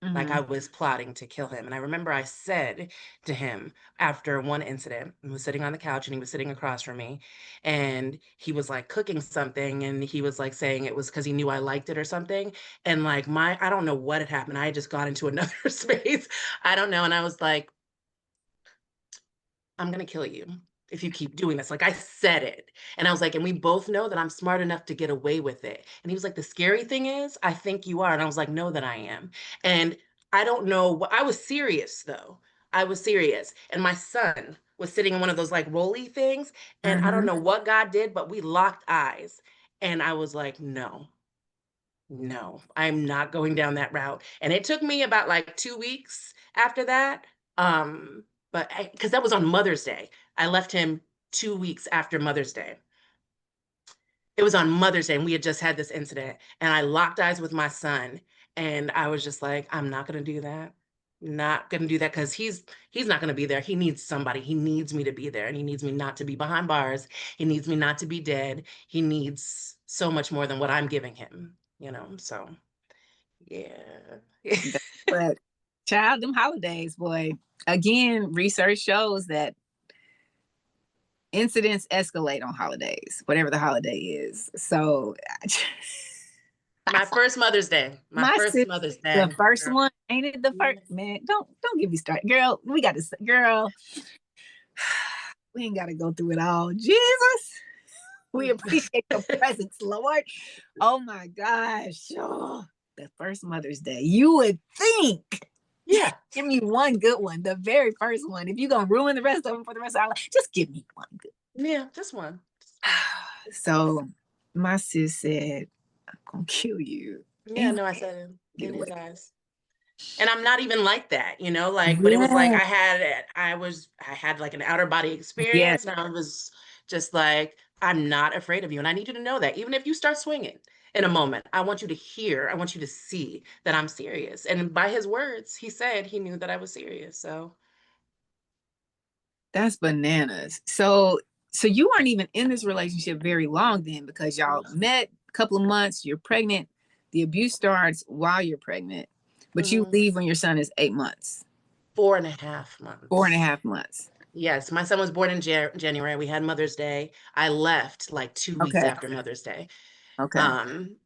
Mm-hmm. Like I was plotting to kill him. And I remember I said to him after one incident, I was sitting on the couch and he was sitting across from me, and he was like cooking something, and he was like saying it was because he knew I liked it or something. And like I don't know what had happened. I had just got into another space. I don't know. And I was like, I'm going to kill you. if you keep doing this. Like, I said it. And I was like, and we both know that I'm smart enough to get away with it. And he was like, the scary thing is, I think you are. And I was like, no, that I am. And I don't know what, I was serious though. I was serious. And my son was sitting in one of those like rolly things. And I don't know what God did, but we locked eyes. And I was like, no, no, I'm not going down that route. And it took me about like 2 weeks after that. Um, but because that was on Mother's Day, I left him 2 weeks after Mother's Day. It was on Mother's Day, and we had just had this incident, and I locked eyes with my son, and I was just like, I'm not gonna do that. Not gonna do that because he's not gonna be there. He needs somebody. He needs me to be there, and he needs me not to be behind bars. He needs me not to be dead. He needs so much more than what I'm giving him, you know? So yeah. But child, them holidays, boy. Again, research shows that incidents escalate on holidays, whatever the holiday is. So My first Mother's Day. My my first sis, Mother's the Day. first Girl. one, ain't it the first? Man, don't get me started. Girl, we got to, girl, we ain't got to go through it all. Jesus, we appreciate your presence, Lord. Oh my gosh. Oh, the first Mother's Day. You would think. Yeah. Give me one good one, the very first one. If you're going to ruin the rest of them for the rest of our life, just give me one good. Yeah, just one. So my sis said, I'm going to kill you. Yeah, no, I said it Get in away. his eyes. And I'm not even like that, you know, like, but it was like I had like an outer body Yes. experience, and I was just like, I'm not afraid of you. And I need you to know that even if you start swinging in a moment, I want you to hear, I want you to see that I'm serious. And by his words, he said he knew that I was serious. So That's bananas. So you weren't even in this relationship very long then, because y'all met a couple of months, you're pregnant, the abuse starts while you're pregnant, but you leave when your son is 8 months. 4.5 months. 4.5 months. Yes, my son was born in January. We had Mother's Day. I left like 2 weeks Okay. after Mother's Day. Okay.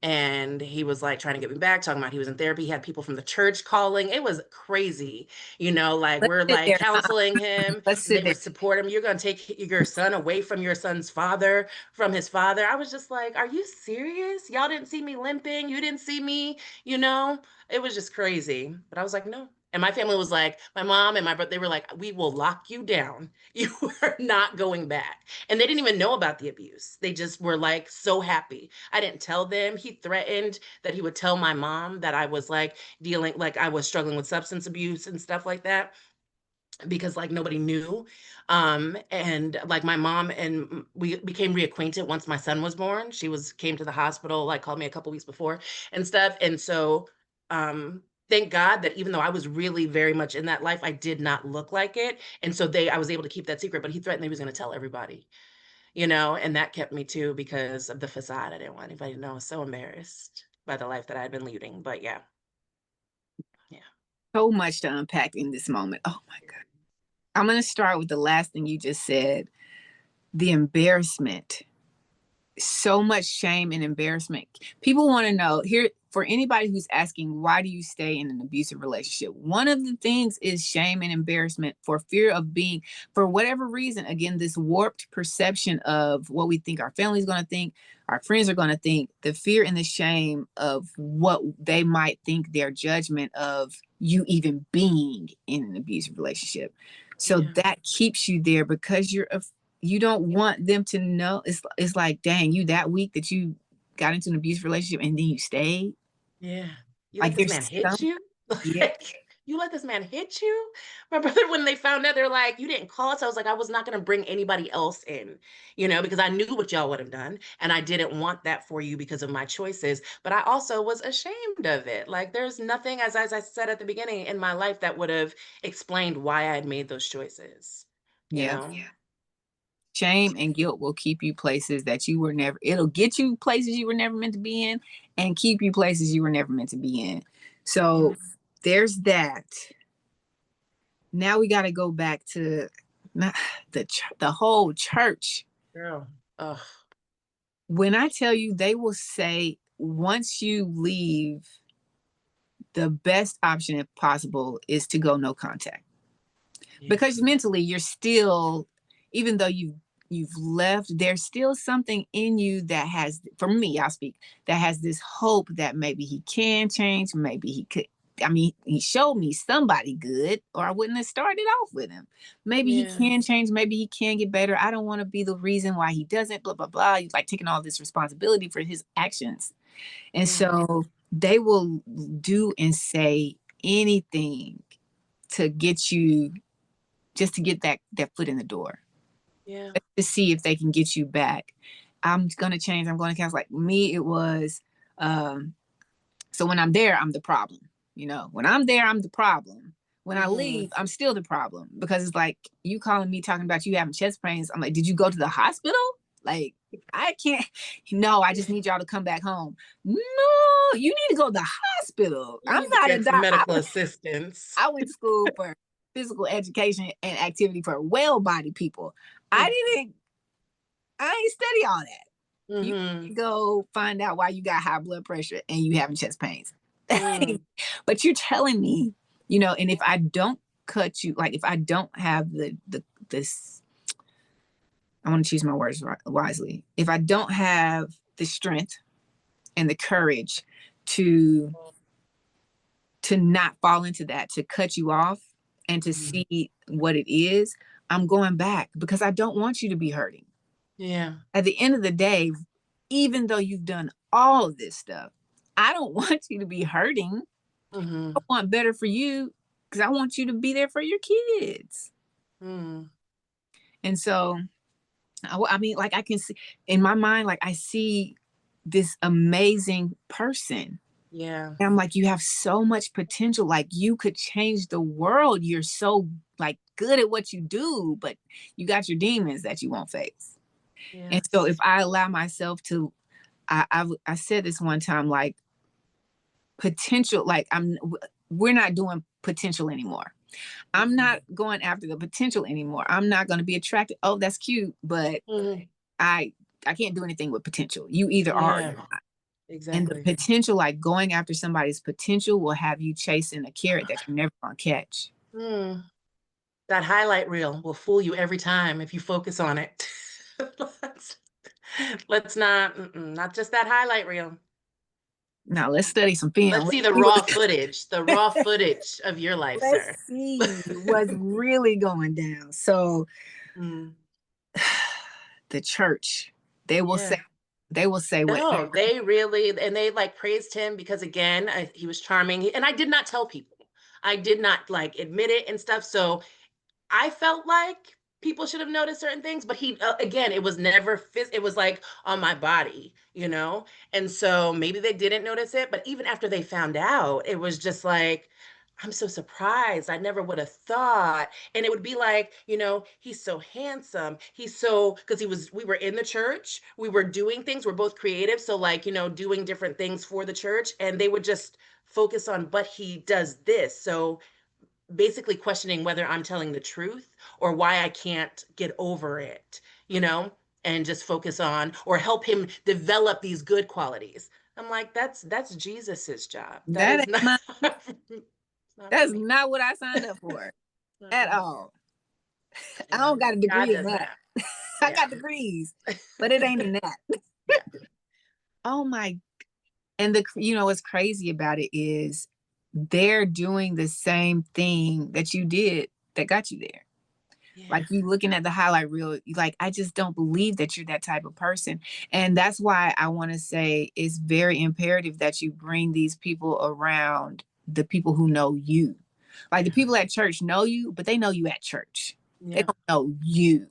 And he was like trying to get me back, talking about he was in therapy. He had people from the church calling. It was crazy, you know, like Let's we're sit like there. counseling him. Let's They sit there. would support him. You're going to take your son away from your son's father, from his father. I was just like, are you serious? Y'all didn't see me limping. You didn't see me, you know? It was just crazy. But I was like, no. And my family was like, my mom and my brother, they were like, we will lock you down. You are not going back. And they didn't even know about the abuse. They just were like so happy. I didn't tell them. He threatened that he would tell my mom that I was like dealing, like I was struggling with substance abuse and stuff like that, because like nobody knew. And like my mom and we became reacquainted once my son was born. She came to the hospital, like called me a couple weeks before and stuff. And so thank God that even though I was really very much in that life, I did not look like it. And so I was able to keep that secret, but he threatened he was going to tell everybody, you know, and that kept me too because of the facade. I didn't want anybody to know. I was so embarrassed by the life that I had been leading. But yeah. Yeah. So much to unpack in this moment. Oh my God. I'm going to start with the last thing you just said, the embarrassment. So much shame and embarrassment. People want to know here, for anybody who's asking, why do you stay in an abusive relationship? One of the things is shame and embarrassment, for fear of being, for whatever reason, again, this warped perception of what we think our family's going to think, our friends are going to think, the fear and the shame of what they might think, their judgment of you even being in an abusive relationship. So that keeps you there because you don't want them to know. It's like, dang, you that weak that you got into an abusive relationship and then you stayed. Yeah. You let Like this there's man hit you? yeah, Like, you let this man hit you? My brother, when they found out, they're like, you didn't call us. I was like, I was not going to bring anybody else in, you know, because I knew what y'all would have done. And I didn't want that for you because of my choices. But I also was ashamed of it. Like, there's nothing, as I said at the beginning, in my life that would have explained why I had made those choices, you yeah. know? Shame and guilt will keep you places that you were never, it'll get you places you were never meant to be in and keep you places you were never meant to be in. So there's that. Now we got to go back to the whole church. Girl. Ugh. When I tell you, they will say, once you leave, the best option, if possible, is to go no contact. Because mentally you're still even though you've left, there's still something in you that has, for me, I'll speak, that has this hope that maybe he can change, maybe he could. I mean, he showed me somebody good, or I wouldn't have started off with him. Maybe he can change, maybe he can get better. I don't want to be the reason why he doesn't, blah, blah, blah. He's like taking all this responsibility for his actions. And so they will do and say anything to get you, just to get that foot in the door. Yeah. To see if they can get you back. I'm going to change. I'm going to cancel. Like me, it was, so when I'm there, I'm the problem. You know, when I'm there, I'm the problem. When I leave, I'm still the problem, because it's like you calling me talking about you having chest pains. I'm like, did you go to the hospital? Like, I can't. No, I just need y'all to come back home. No, you need to go to the hospital. You I'm need to not a get some doctor. medical assistance. I went to school for physical education and activity for well-bodied people. I ain't study all that. You need to go find out why you got high blood pressure and you having chest pains. But you're telling me, you know, and if I don't cut you, like if I don't have this, I want to choose my words wisely. If I don't have the strength and the courage to not fall into that, to cut you off and to see what it is, I'm going back, because I don't want you to be hurting. Yeah. At the end of the day, even though you've done all of this stuff, I don't want you to be hurting. I want better for you, because I want you to be there for your kids. And so, I mean, like I can see in my mind, like I see this amazing person. Yeah. And I'm like, you have so much potential. Like you could change the world. You're so like good at what you do, but you got your demons that you won't face. Yes. And so if I allow myself to, I said this one time, like potential, like we're not doing potential anymore. I'm not going after the potential anymore. I'm not going to be attracted. Oh, that's cute, but I can't do anything with potential. You either are or you're not. Exactly. And the potential, like going after somebody's potential, will have you chasing a carrot that you're never going to catch. That highlight reel will fool you every time if you focus on it. Let's not just that highlight reel. Now let's study some film. Let's see the raw footage, of your life, let's sir. See what's really going down. So the church, they will say no, they really, and they like praised him because again, he was charming, and I did not tell people. I did not like admit it and stuff. So I felt like people should have noticed certain things, but he, again, it was never, it was like on my body, you know? And so maybe they didn't notice it, but even after they found out, it was just like, I'm so surprised. I never would have thought. And it would be like, you know, he's so handsome. He's so, because we were in the church, we were doing things, we're both creative. So like, you know, doing different things for the church, and they would just focus on, but he does this. So basically questioning whether I'm telling the truth or why I can't get over it, you know, and just focus on or help him develop these good qualities. I'm like, that's Jesus's job. That is not. That's not what I signed up for at all. I don't got a degree in that. I got degrees, but it ain't in that. Oh my. And you know, what's crazy about it is they're doing the same thing that you did that got you there. Like you looking at the highlight reel, like, I just don't believe that you're that type of person. And that's why I want to say it's very imperative that you bring these people around the people who know you. Like the people at church know you, but they know you at church. They don't know you.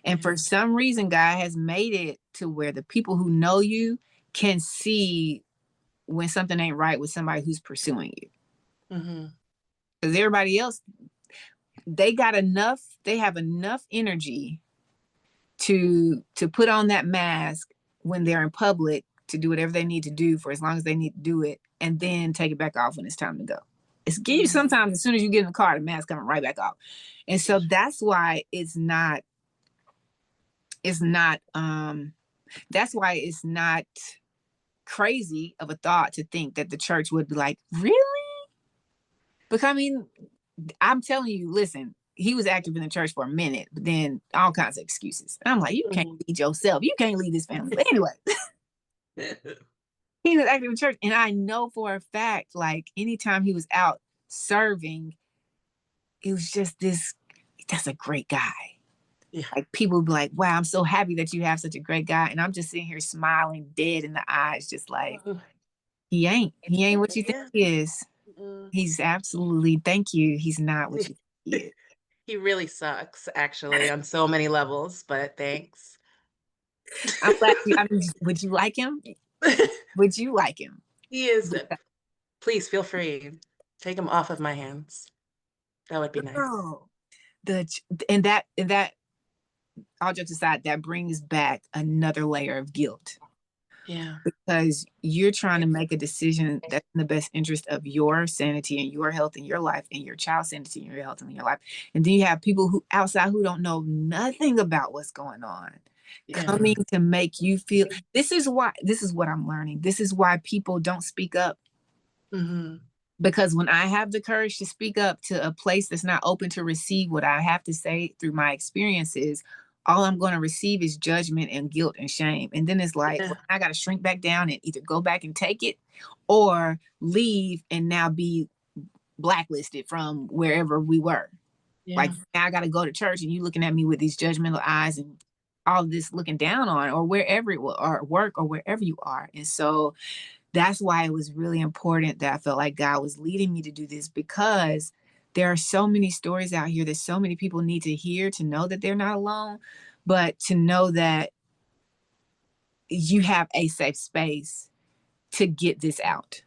And for some reason, God has made it to where the people who know you can see when something ain't right with somebody who's pursuing you. Because everybody else, they have enough energy to put on that mask when they're in public, to do whatever they need to do for as long as they need to do it, and then take it back off when it's time to go. It's give you sometimes, as soon as you get in the car, the mask coming right back off. And so that's why that's why it's not crazy of a thought to think that the church would be like, really? Because I mean, I'm telling you, listen, he was active in the church for a minute, but then all kinds of excuses. And I'm like, you can't lead yourself. You can't lead this family. But anyway, he was active in church. And I know for a fact, like anytime he was out serving, it was just this, that's a great guy. Yeah. Like people would be like, wow, I'm so happy that you have such a great guy. And I'm just sitting here smiling dead in the eyes, just like, he ain't what you think he is. He's absolutely, thank you. He's not what you think he is. He really sucks, actually, on so many levels, but thanks. I'm glad I mean, would you like him? Would you like him? He is. Please feel free. Take him off of my hands. That would be nice. Oh, and that all jokes aside, that brings back another layer of guilt. Yeah. Because you're trying to make a decision that's in the best interest of your sanity and your health in your life and your child's sanity and your health in your life. And then you have people who outside who don't know nothing about what's going on. Yeah. Coming to make you feel, this is what I'm learning. This is why people don't speak up. Because when I have the courage to speak up to a place that's not open to receive what I have to say through my experiences, all I'm going to receive is judgment and guilt and shame. And then it's like, well, I got to shrink back down and either go back and take it or leave and now be blacklisted from wherever we were. Yeah. Like now I got to go to church and you looking at me with these judgmental eyes and all this looking down on, or wherever it was, or work, or wherever you are. And so that's why it was really important that I felt like God was leading me to do this, because there are so many stories out here that so many people need to hear to know that they're not alone, but to know that you have a safe space to get this out,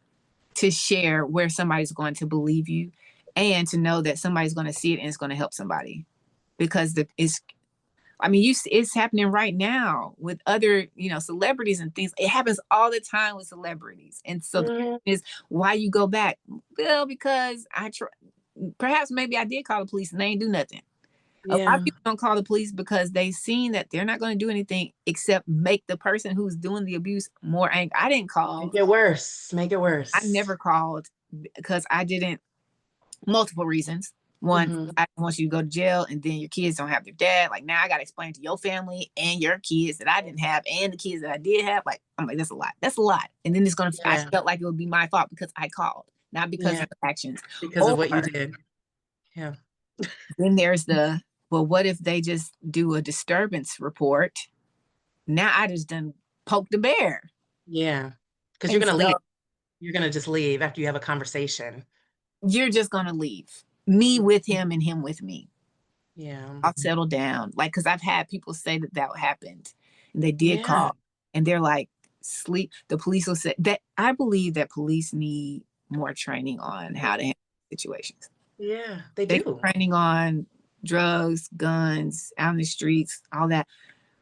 to share where somebody's going to believe you, and to know that somebody's going to see it and it's going to help somebody. Because it's happening right now with other, celebrities and things. It happens all the time with celebrities. And so the question is, why you go back? Well, because perhaps maybe I did call the police and they ain't do nothing. Yeah. A lot of people don't call the police because they've seen that they're not going to do anything except make the person who's doing the abuse more angry. I didn't call. Make it worse. I never called because I didn't. Multiple reasons. One, I want you to go to jail and then your kids don't have their dad. Like now I got to explain to your family and your kids that I didn't have and the kids that I did have. Like, I'm like, that's a lot. That's a lot. And then I felt like it would be my fault because I called, not because of the actions. Because of what you did. Yeah. Then there's well, what if they just do a disturbance report? Now I just done poke the bear. Yeah. Because you're going to leave. You're going to just leave after you have a conversation. You're just going to leave. Me with him and him with me. Yeah. I'll settle down. Like, because I've had people say that happened. And they did call. And they're like, sleep. The police will say that. I believe that police need more training on how to handle situations. Yeah, they do. Training on drugs, guns, out in the streets, all that.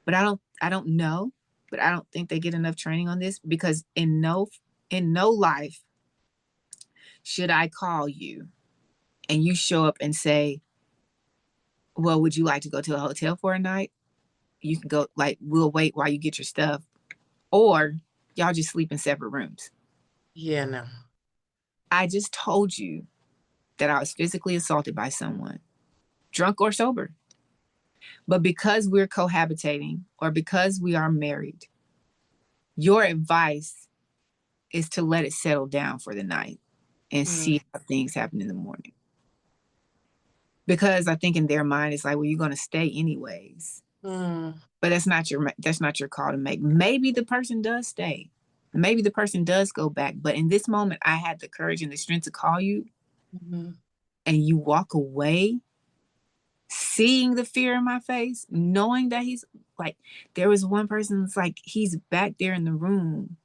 But I don't know. But I don't think they get enough training on this, because in no life should I call you and you show up and say, well, would you like to go to a hotel for a night? You can go, like, we'll wait while you get your stuff. Or y'all just sleep in separate rooms. Yeah, no. I just told you that I was physically assaulted by someone, drunk or sober. But because we're cohabitating or because we are married, your advice is to let it settle down for the night and see how things happen in the morning. Because I think in their mind, it's like, well, you're going to stay anyways. But that's not your call to make. Maybe the person does stay. Maybe the person does go back. But in this moment, I had the courage and the strength to call you. And you walk away seeing the fear in my face, knowing that he's like, there was one person that's like, he's back there in the room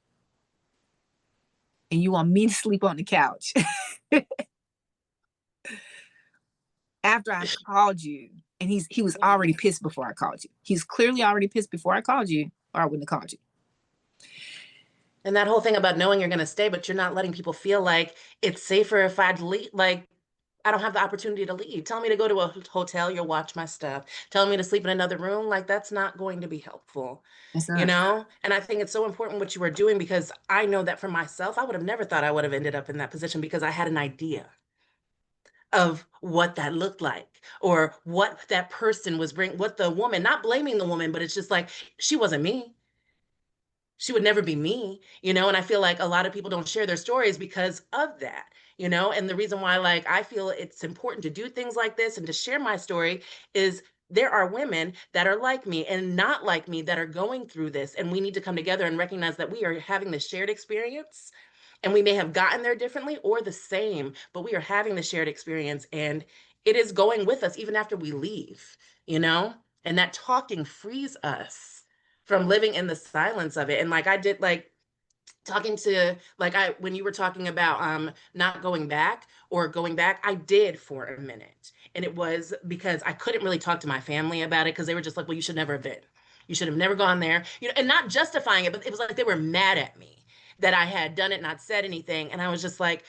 and you want me to sleep on the couch. After I called you, and he was already pissed before I called you. He's clearly already pissed before I called you, or I wouldn't have called you. And that whole thing about knowing you're going to stay, but you're not letting people feel like it's safer if I'd leave. Like, I don't have the opportunity to leave. Tell me to go to a hotel, you'll watch my stuff. Tell me to sleep in another room. Like, that's not going to be helpful, you know? And I think it's so important what you were doing, because I know that for myself, I would have never thought I would have ended up in that position, because I had an idea. of what that looked like, or what that person was bringing, what the woman, not blaming the woman, but it's just like, she wasn't me. She would never be me, and I feel like a lot of people don't share their stories because of that, and the reason why, like, I feel it's important to do things like this and to share my story is there are women that are like me and not like me that are going through this, and we need to come together and recognize that we are having this shared experience, and we may have gotten there differently or the same, but we are having the shared experience, and it is going with us even after we leave, you know? And that talking frees us from living in the silence of it. And like I did, like, talking to, like, I when you were talking about not going back or going back, I did for a minute, and it was because I couldn't really talk to my family about it because they were just like, well, you should never have been, you should have never gone there, and not justifying it, but it was like they were mad at me that I had done it, not said anything, and I was just like,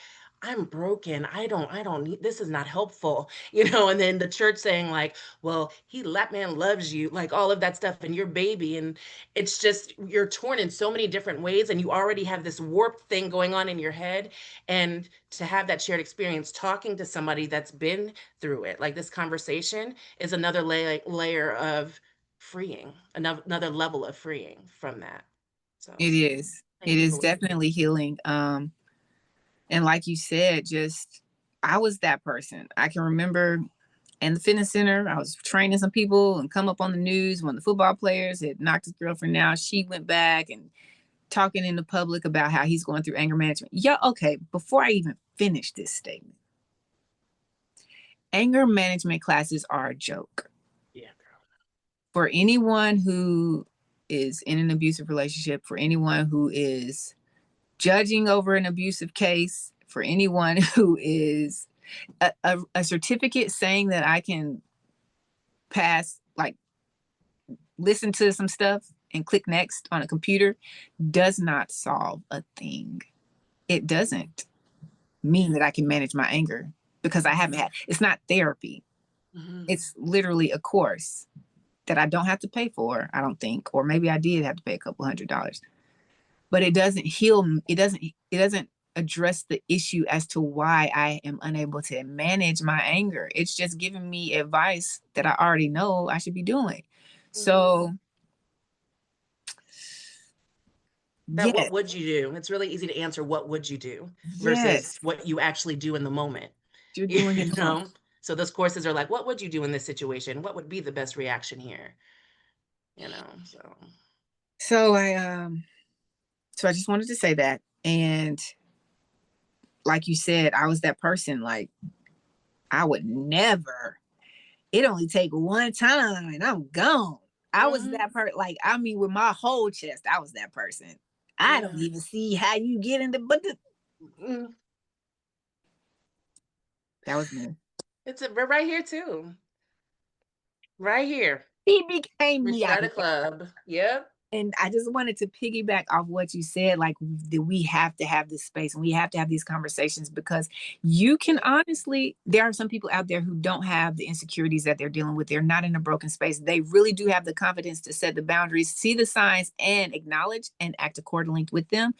I'm broken. I don't need, this is not helpful, and then the church saying like, well, that man loves you, like all of that stuff, and your baby, and it's just, you're torn in so many different ways, and you already have this warped thing going on in your head. And to have that shared experience talking to somebody that's been through it, like this conversation is another layer of freeing, another level of freeing from that. So It is. It thank you is for what you definitely healing. And like you said, just I was that person. I can remember in the fitness center, I was training some people and come up on the news when the football players had knocked his girlfriend out. She went back and talking in the public about how he's going through anger management. Yeah, okay. Before I even finish this statement, anger management classes are a joke. did. Yeah, girl. For anyone who is in an abusive relationship, for anyone who is judging over an abusive case, for anyone who is a certificate saying that I can pass, like, listen to some stuff and click next on a computer does not solve a thing. It doesn't mean that I can manage my anger because I haven't had, it's not therapy. Mm-hmm. It's literally a course that I don't have to pay for, I don't think, or maybe I did have to pay a couple $100s, but it doesn't heal. It doesn't address the issue as to why I am unable to manage my anger. It's just giving me advice that I already know I should be doing. So That, what yes, would you do? It's really easy to answer what would you do versus yes, what you actually do in the moment. you're You doing it wrong. know? So those courses are like, what would you do in this situation? What would be the best reaction here? So So I just wanted to say that. And like you said, I was that person, like, I would never, it only take one time and I'm gone. I was mhm. that person, like, I mean, with my whole chest, I was that person. I don't Yeah. even see how you get into, but Mm. that was me. We're right here too. Right here. He became We me out start here. a club. Yep. And I just wanted to piggyback off what you said, like, that we have to have this space and we have to have these conversations because you can honestly, there are some people out there who don't have the insecurities that they're dealing with. They're not in a broken space. They really do have the confidence to set the boundaries, see the signs, and acknowledge and act accordingly with them.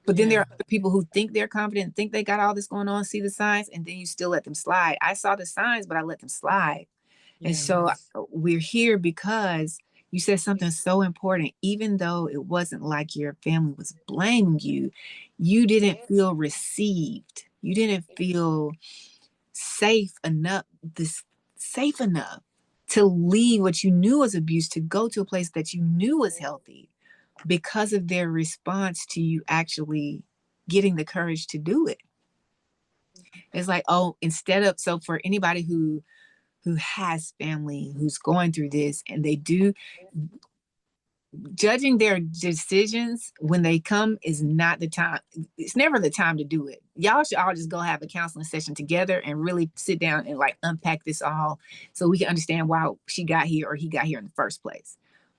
But then there Yeah. are other people who think they're confident, think they got all this going on, see the signs, and then you still let them slide. I saw the signs, but I let them slide. And so Yes. we're here because you said something so important. Even though it wasn't like your family was blaming you, you didn't feel received. You didn't feel safe enough, this safe enough to leave what you knew was abuse to go to a place that you knew was healthy because of their response to you actually getting the courage to do it. It's like, oh, instead of, so for anybody who has family who's going through this and they do, judging their decisions when they come is not the time. It's never the time to do it. Y'all should all just go have a counseling session together and really sit down and, like, unpack this all so we can understand why she got here or he got here in the first place.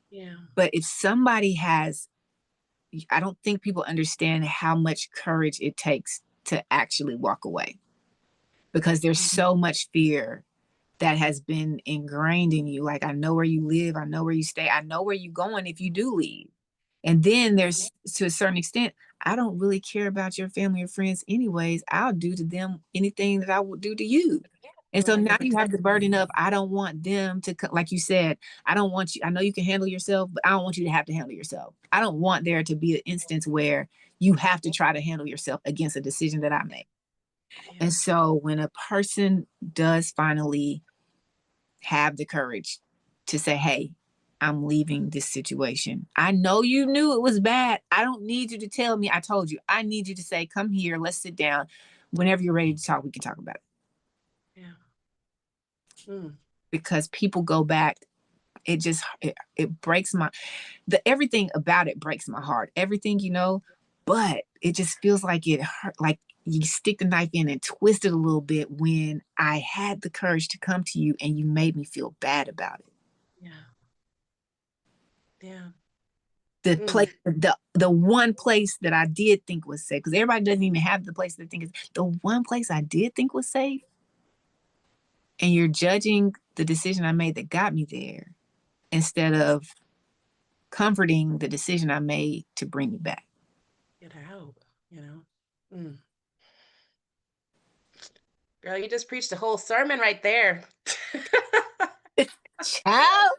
Yeah. But if somebody has, I don't think people understand how much courage it takes to actually walk away because there's Mhm. so much fear that has been ingrained in you. Like, I know where you live, I know where you stay, I know where you're going if you do leave. And then there's, to a certain extent, I don't really care about your family or friends anyways. I'll do to them anything that I would do to you. And so Right. now you have the burden of, I don't want them to, like you said, I don't want you, I know you can handle yourself, but I don't want you to have to handle yourself. I don't want there to be an instance where you have to try to handle yourself against a decision that I made. Yeah. And so when a person does finally have the courage to say, hey, I'm leaving this situation. I know you knew it was bad. I don't need you to tell me. I told you. I need you to say, come here, let's sit down. Whenever you're ready to talk, we can talk about it. Yeah. Mm. Because people go back, it breaks everything about it breaks my heart. Everything, but it just feels like it hurt, like you stick the knife in and twist it a little bit when I had the courage to come to you and you made me feel bad about it. Yeah. Yeah. The place, the one place that I did think was safe, because everybody doesn't even have the place they think is the one place I did think was safe. And you're judging the decision I made that got me there instead of comforting the decision I made to bring me back. Get out, Girl, you just preached a whole sermon right there. Child.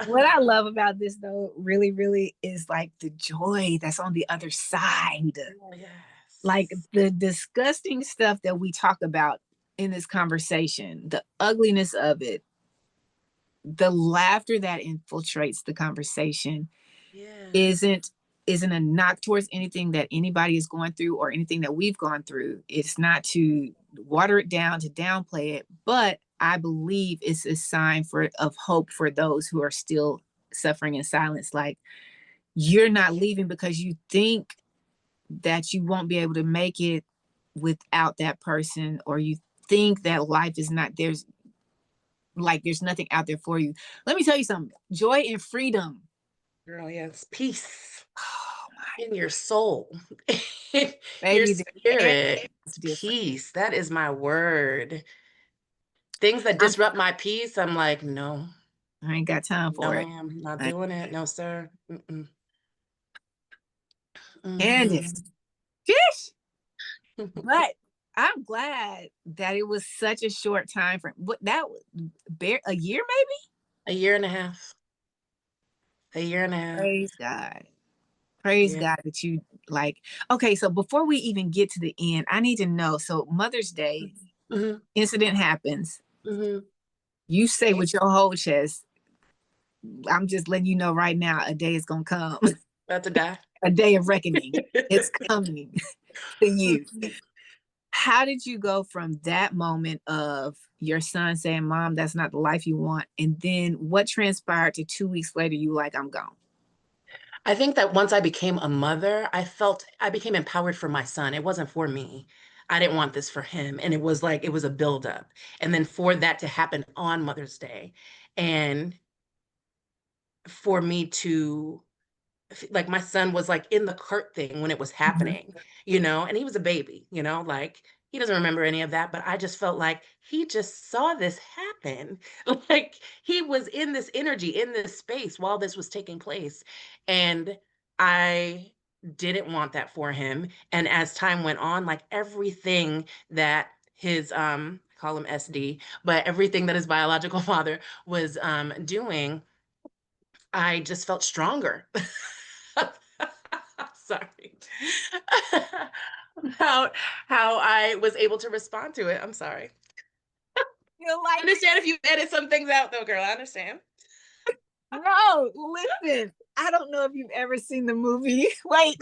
What I love about this, though, really, really is like the joy that's on the other side. Oh, yes. Like the disgusting stuff that we talk about in this conversation, the ugliness of it, the laughter that infiltrates the conversation isn't a knock towards anything that anybody is going through or anything that we've gone through. It's not to water it down, to downplay it, but I believe it's a sign of hope for those who are still suffering in silence. Like, you're not leaving because you think that you won't be able to make it without that person, or you think that life is not, there's nothing out there for you. Let me tell you something. Joy and freedom. Girl, yes. Peace. Oh my. In your soul. Your Baby, spirit. Peace. That is my word. Things that disrupt my peace, I'm like, no. I ain't got time for it. I'm not doing it. No, sir. Mm-mm. Candace. Fish. But I'm glad that it was such a short time frame. What, that was a year, maybe? A year and a half. A year and a half. Praise God. Praise God that you okay, so before we even get to the end, I need to know. So Mother's Day incident happens. You say with your whole chest, I'm just letting you know right now, a day is going to come. About to die. A day of reckoning. It's coming to you. How did you go from that moment of your son saying, Mom, that's not the life you want? And then what transpired to 2 weeks later, you like, I'm gone? I think that once I became a mother, I became empowered for my son. It wasn't for me. I didn't want this for him. And it was a buildup. And then for that to happen on Mother's Day, and for me to, like, my son was like in the cart thing when it was happening, and he was a baby, like, he doesn't remember any of that, but I just felt like he just saw this happen. Like, he was in this energy, in this space while this was taking place. And I didn't want that for him. And as time went on, like, everything that his I call him SD, but everything that his biological father was doing, I just felt stronger. Sorry. How I was able to respond to it. I'm sorry. I understand if you edit some things out, though, girl. I understand. No, listen. I don't know if you've ever seen the movie. Wait.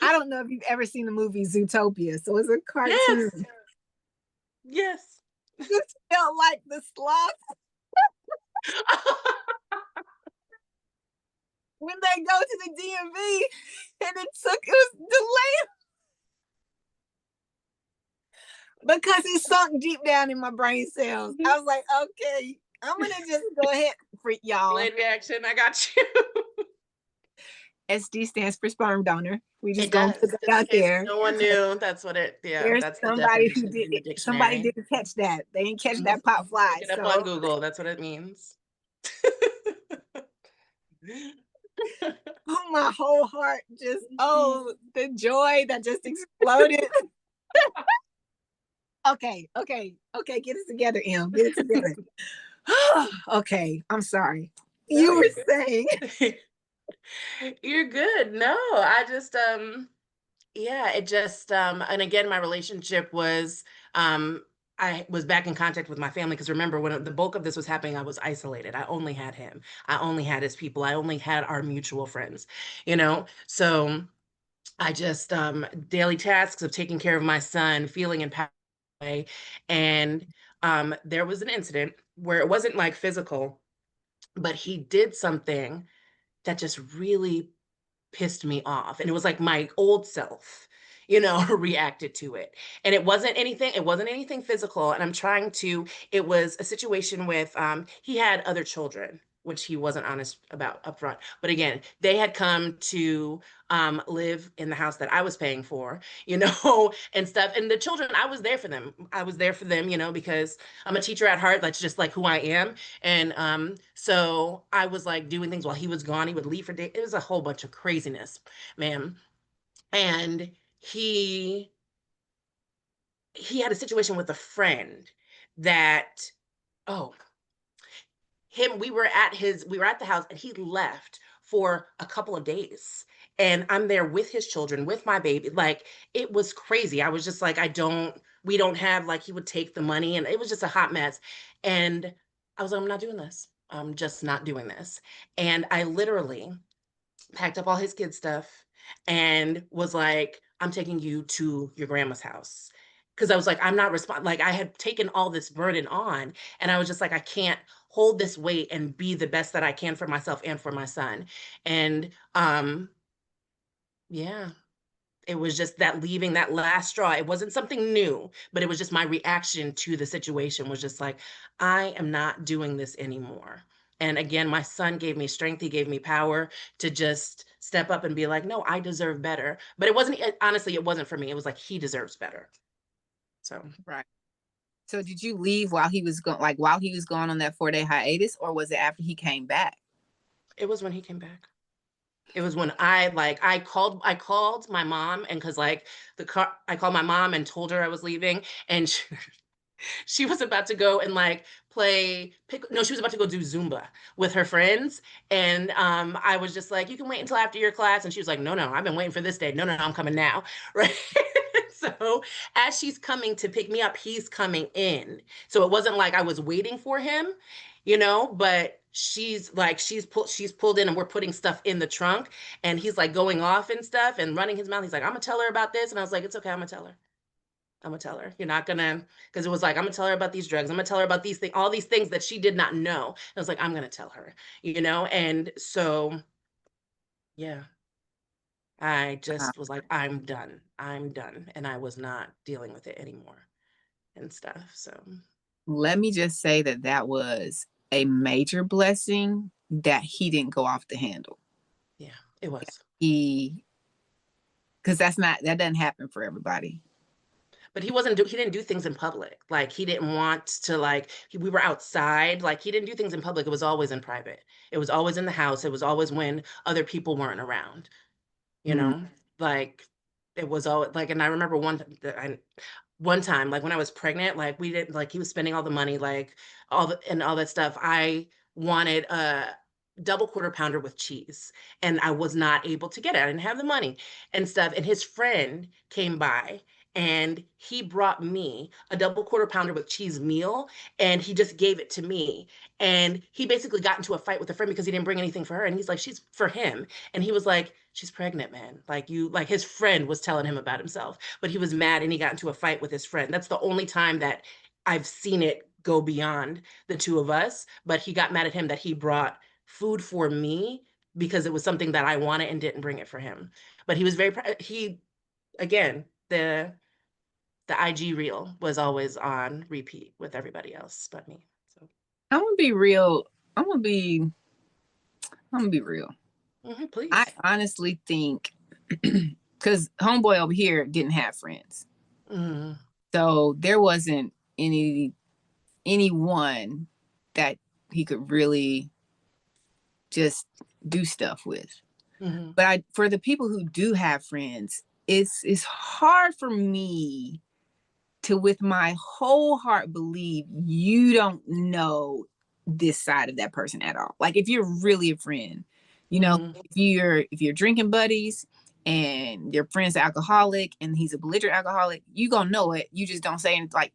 I don't know if you've ever seen the movie Zootopia. So it's a cartoon. Yes. You felt like the sloth. When they go to the DMV and it was delayed because it sunk deep down in my brain cells. I was like, okay, I'm gonna just go ahead for y'all. Delayed reaction. I got you. SD stands for sperm donor. We just It gonna put does, that just in out case there. no one knew, that's what it yeah, There's that's the somebody who definition did in the somebody dictionary. didn't catch that. They didn't catch Mhm. that pop Look fly. it up on So Google, that's what it means. oh, my whole heart just the joy that just exploded. Okay, get it together, M. Get it together. Okay, I'm sorry. No, You were saying. you're good. You're good. No, I just, yeah, it just, and again, my relationship was, I was back in contact with my family because remember when the bulk of this was happening, I was isolated. I only had him. I only had his people. I only had our mutual friends, you know? So I just, daily tasks of taking care of my son, feeling empowered. And there was an incident where it wasn't like physical, but he did something that just really pissed me off, and it was like my old self, reacted to it, and it wasn't anything physical, and I'm trying to it was a situation with, he had other children, which he wasn't honest about upfront, but again, they had come to, live in the house that I was paying for, and stuff, and the children, I was there for them, because I'm a teacher at heart, that's just, like, who I am, and, so I was, like, doing things while he was gone, he would leave for day it was a whole bunch of craziness, man. And he had a situation with a friend that oh, him we were at the house and he left for a couple of days. And I'm there with his children, with my baby. Like it was crazy. I was just like, we don't have like he would take the money and it was just a hot mess. And I was like, I'm not doing this. I'm just not doing this. And I literally packed up all his kid stuff and was like, I'm taking you to your grandma's house. Cause I was like, I'm not like I had taken all this burden on and I was just like, I can't hold this weight and be the best that I can for myself and for my son. And yeah, it was just that leaving that last straw. It wasn't something new, but it was just my reaction to the situation was just like, I am not doing this anymore. And again, my son gave me strength. He gave me power to just step up and be like, no, I deserve better. But honestly, it wasn't for me. It was like, he deserves better. So Right. So did you leave while he was going, like while he was gone on that 4-day hiatus, or was it after he came back? it was when he came back. It was when I called my mom and cause like I called my mom and told her I was leaving and she was about to go and like play pick no, she was about to go do Zumba with her friends. And I was just like, you can wait until after your class. And she was like, no, no, I've been waiting for this day. No, no, no, I'm coming now. Right. So as she's coming to pick me up, he's coming in. So it wasn't like I was waiting for him, but she's pulled in and we're putting stuff in the trunk and he's like going off and stuff and running his mouth. He's like, I'm gonna tell her about this. And I was like, it's okay, I'm gonna tell her. I'm gonna tell her. You're not gonna, because it was like, I'm gonna tell her about these drugs. I'm gonna tell her about these things, all these things that she did not know. I was like, I'm gonna tell her. And so, yeah, I Uh, just was like, I'm done. I'm done. And I was not dealing with it anymore and stuff. So, Let me just say that that was a major blessing that he didn't go off the handle. yeah, it was. He, because that doesn't happen for everybody. But he didn't do things in public. Like he didn't want to we were outside. Like he didn't do things in public. It was always in private. It was always in the house. It was always when other people weren't around. you Mm. know like it was all like, and I remember one time, like when I was pregnant, like we did like he was spending all the money, like all that stuff. I wanted a double quarter pounder with cheese and I was not able to get it. I didn't have the money and stuff. And his friend came by and he brought me a double quarter pounder with cheese meal and he just gave it to me. And he basically got into a fight with a friend because he didn't bring anything for her. And he's like, she's for him. And he was like, she's pregnant, man. Like his friend was telling him about himself, but he was mad and he got into a fight with his friend. That's the only time that I've seen it go beyond the two of us. But he got mad at him that he brought food for me because it was something that I wanted and didn't bring it for him. But he was he, again, the IG reel was always on repeat with everybody else but me. So I'm gonna be real. I'm gonna be real. I Please. honestly think, because homeboy over here didn't have friends. Mm-hmm. So there wasn't anyone that he could really just do stuff with. Mm-hmm. But for the people who do have friends, it's hard for me to, with my whole heart, believe you don't know this side of that person at all. Like if you're really a friend, Mm-hmm. if you're drinking buddies and your friend's an alcoholic and he's a belligerent alcoholic, you gonna know it. You just don't say anything. Like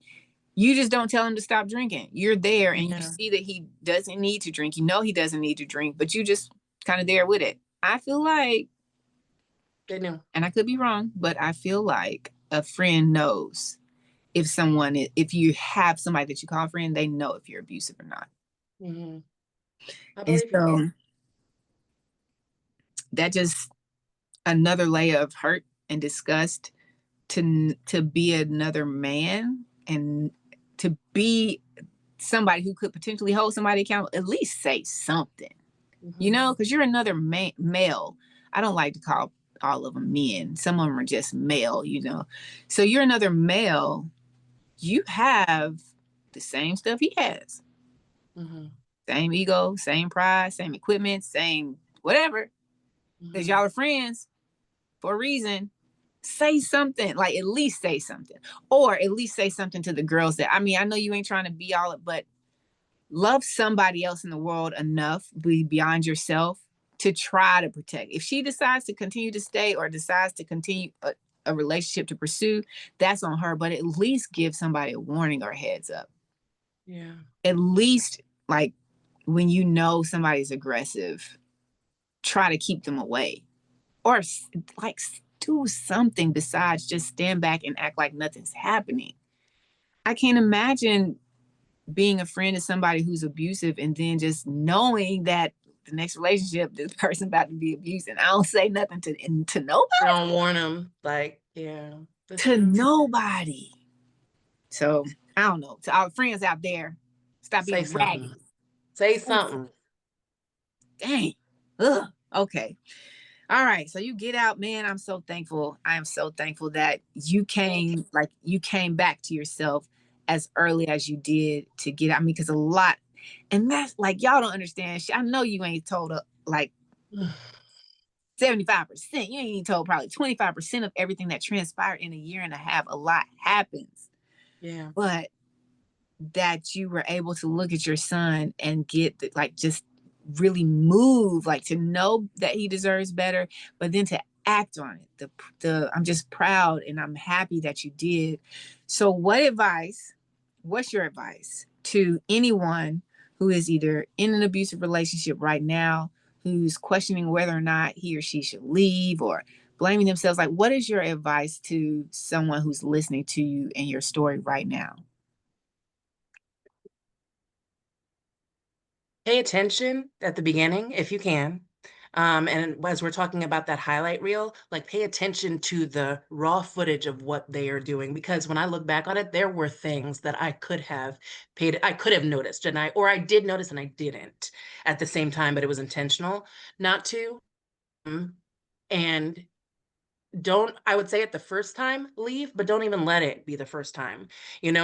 you just don't tell him to stop drinking. You're there and you Yeah. see that he doesn't need to drink. You know he doesn't need to drink, but you just kind of there with it. I feel like, They knew. and I could be wrong, but I feel like a friend knows if you have somebody that you call a friend, they know if you're abusive or not. Mm-hmm. I And believe you. so that just another layer of hurt and disgust to be another man and to be somebody who could potentially hold somebody accountable, at least say something, Mm-hmm. because you're another male. I don't like to call all of them men. Some of them are just male. So you're another male. You have the same stuff he has. Mm-hmm. Same ego, same pride, same equipment, same whatever. Because Mm-hmm. y'all are friends for a reason. Say something, like at least say something. Or at least say something to the girls that, I mean, I know you ain't trying to be all, but love somebody else in the world enough, be beyond yourself, to try to protect. If she decides to continue to stay or decides to continue a relationship to pursue, that's on her. But at least give somebody a warning or a heads up. Yeah. At least, like, when you know somebody's aggressive, try to keep them away, or like do something besides just stand back and act like nothing's happening. I can't imagine being a friend to somebody who's abusive and then just knowing that the next relationship, this person about to be abused, and I don't say nothing to nobody. I don't warn them. Like, yeah, that's To true. nobody. So I don't know. To our friends out there, stop Say being something. raggedy. Say something. Dang. Ugh. Okay. All right. So you get out, man. I'm so thankful. I am so thankful that you came back to yourself as early as you did to get out. I mean, because a lot, and that's like, y'all don't understand. I know you ain't told like 75%. You ain't even told probably 25% of everything that transpired in a year and a half. A lot happens. Yeah. But that you were able to look at your son and get like just really move, like to know that he deserves better, but then to act on it. I'm just proud and I'm happy that you did. So what's your advice to anyone who is either in an abusive relationship right now, who's questioning whether or not he or she should leave or blaming themselves? Like, what is your advice to someone who's listening to you and your story right now? Pay attention at the beginning if you can. And as we're talking about that highlight reel, like pay attention to the raw footage of what they are doing. Because when I look back on it, there were things that I could have noticed, or I did notice and I didn't at the same time, but it was intentional not to. And don't, I would say, at the first time leave, but don't even let it be the first time,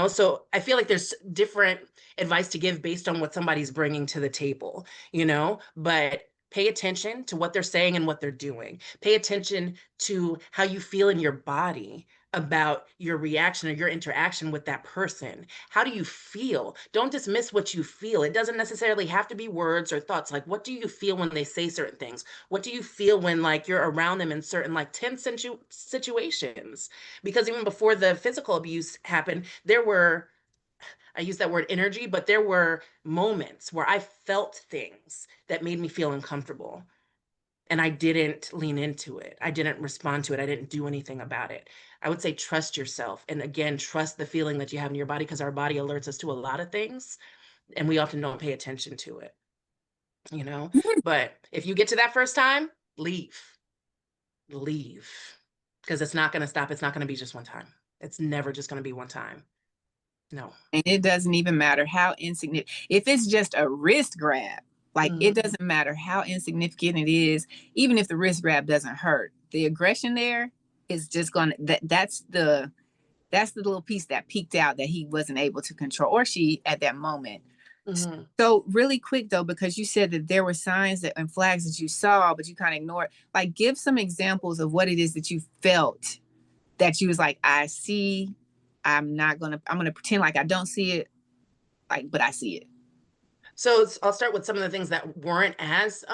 so I feel like there's different advice to give based on what somebody's bringing to the table, but pay attention to what they're saying and what they're doing. Pay attention to how you feel in your body about your reaction or your interaction with that person. How do you feel? Don't dismiss what you feel. It doesn't necessarily have to be words or thoughts. Like, what do you feel when they say certain things? What do you feel when, like, you're around them in certain, like, tense situations? Because even before the physical abuse happened, I use that word energy, but there were moments where I felt things that made me feel uncomfortable. And I didn't lean into it. I didn't respond to it. I didn't do anything about it. I would say trust yourself. And again, trust the feeling that you have in your body, because our body alerts us to a lot of things and we often don't pay attention to it, you know? But if you get to that first time, leave. Leave. Because it's not going to stop. It's not going to be just one time. It's never just going to be one time. No. And it doesn't even matter how insignificant. If it's just a wrist grab, Like, it Mhm. doesn't matter how insignificant it is, even if the wrist grab doesn't hurt. The aggression there is just gonna that's the little piece that peeked out that he wasn't able to control, or she, at that moment. Mhm. So really quick though, because you said that there were signs that and flags that you saw, but you kind of ignored. Like, give some examples of what it is that you felt that you was like, I see. I'm gonna pretend like I don't see it, like, but I see it. So I'll start with some of the things that weren't as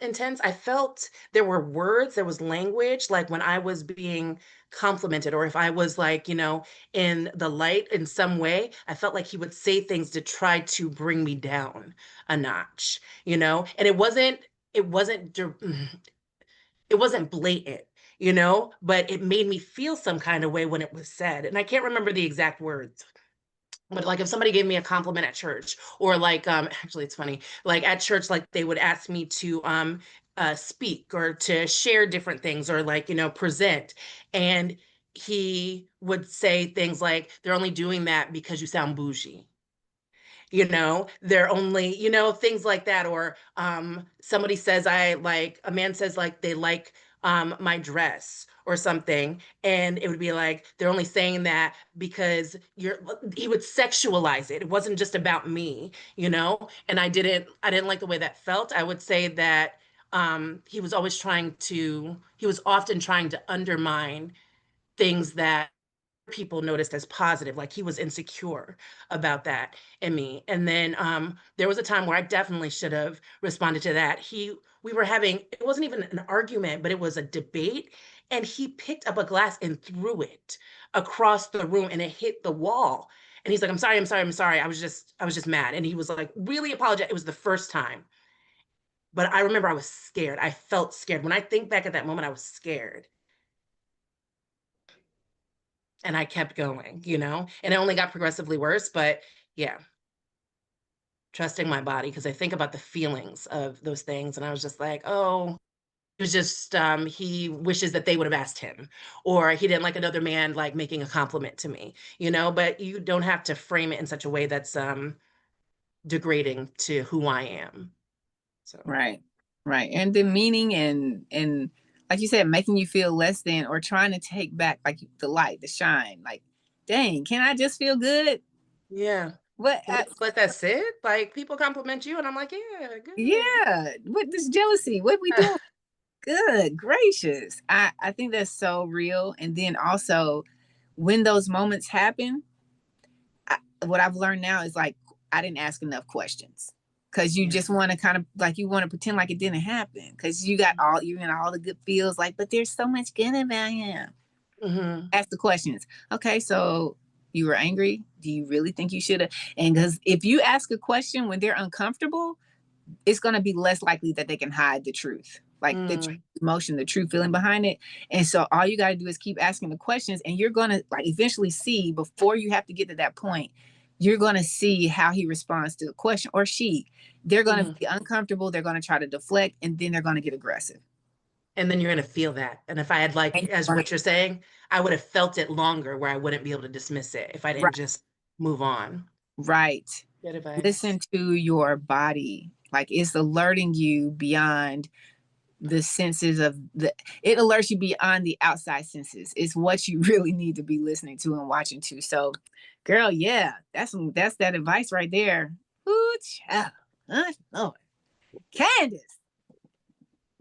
intense. I felt there were words, there was language, like when I was being complimented, or if I was like, in the light in some way, I felt like he would say things to try to bring me down a notch, and it wasn't blatant, but it made me feel some kind of way when it was said. And I can't remember the exact words, but like if somebody gave me a compliment at church, or like actually it's funny, like at church, like they would ask me to speak or to share different things, or like present, and he would say things like, they're only doing that because you sound bougie. They're only, things like that. Or somebody says, a man says, like, they like my dress or something, and it would be like, they're only saying that because he would sexualize it. It wasn't just about me. And I didn't like the way that felt. I would say that he was often trying to undermine things that people noticed as positive. Like, he was insecure about that in me. And then there was a time where I definitely should have responded to that. We were having, it wasn't even an argument, but it was a debate, and he picked up a glass and threw it across the room, and it hit the wall. And he's like, I'm sorry, I'm sorry, I'm sorry. I was just mad. And he was like, really apologetic. It was the first time. But I remember I was scared. I felt scared. When I think back at that moment, I was scared. And I kept going, and it only got progressively worse. But yeah, trusting my body, because I think about the feelings of those things, and I was just like, oh, it was just he wishes that they would have asked him, or he didn't like another man like making a compliment to me. But you don't have to frame it in such a way that's degrading to who I am. So Right. Right. And demeaning and like you said, making you feel less than, or trying to take back like the light, the shine. Like, dang, can I just feel good? yeah. What Can we just let that sit? Like, people compliment you, and I'm like, yeah, good. yeah, what this jealousy? What we doing? Good gracious. I think that's so real. And then also when those moments happen, what I've learned now is like, I didn't ask enough questions, because you Yeah. just want to kind of like, you want to pretend like it didn't happen, because you're in all the good feels, like, but there's so much good about him. Mm-hmm. Ask the questions. Okay, so you were angry. Do you really think you should have? And because if you ask a question when they're uncomfortable, it's going to be less likely that they can hide the truth, like the true Mm. emotion, the true feeling behind it. And so all you got to do is keep asking the questions, and you're going to like eventually see, before you have to get to that point, you're going to see how he responds to the question, or she. They're going to Mm-hmm. be uncomfortable. They're going to try to deflect, and then they're going to get aggressive. And then you're gonna feel that. And if I had, like, And as what you're saying, I would have felt it longer, where I wouldn't be able to dismiss it if I right, didn't just move on. right. Good advice. Listen to your body. Like, it's alerting you beyond the senses of the it alerts you beyond the outside senses. It's what you really need to be listening to and watching to. So, girl, yeah, that's that advice right there. Ooh, child. Lord. Candace,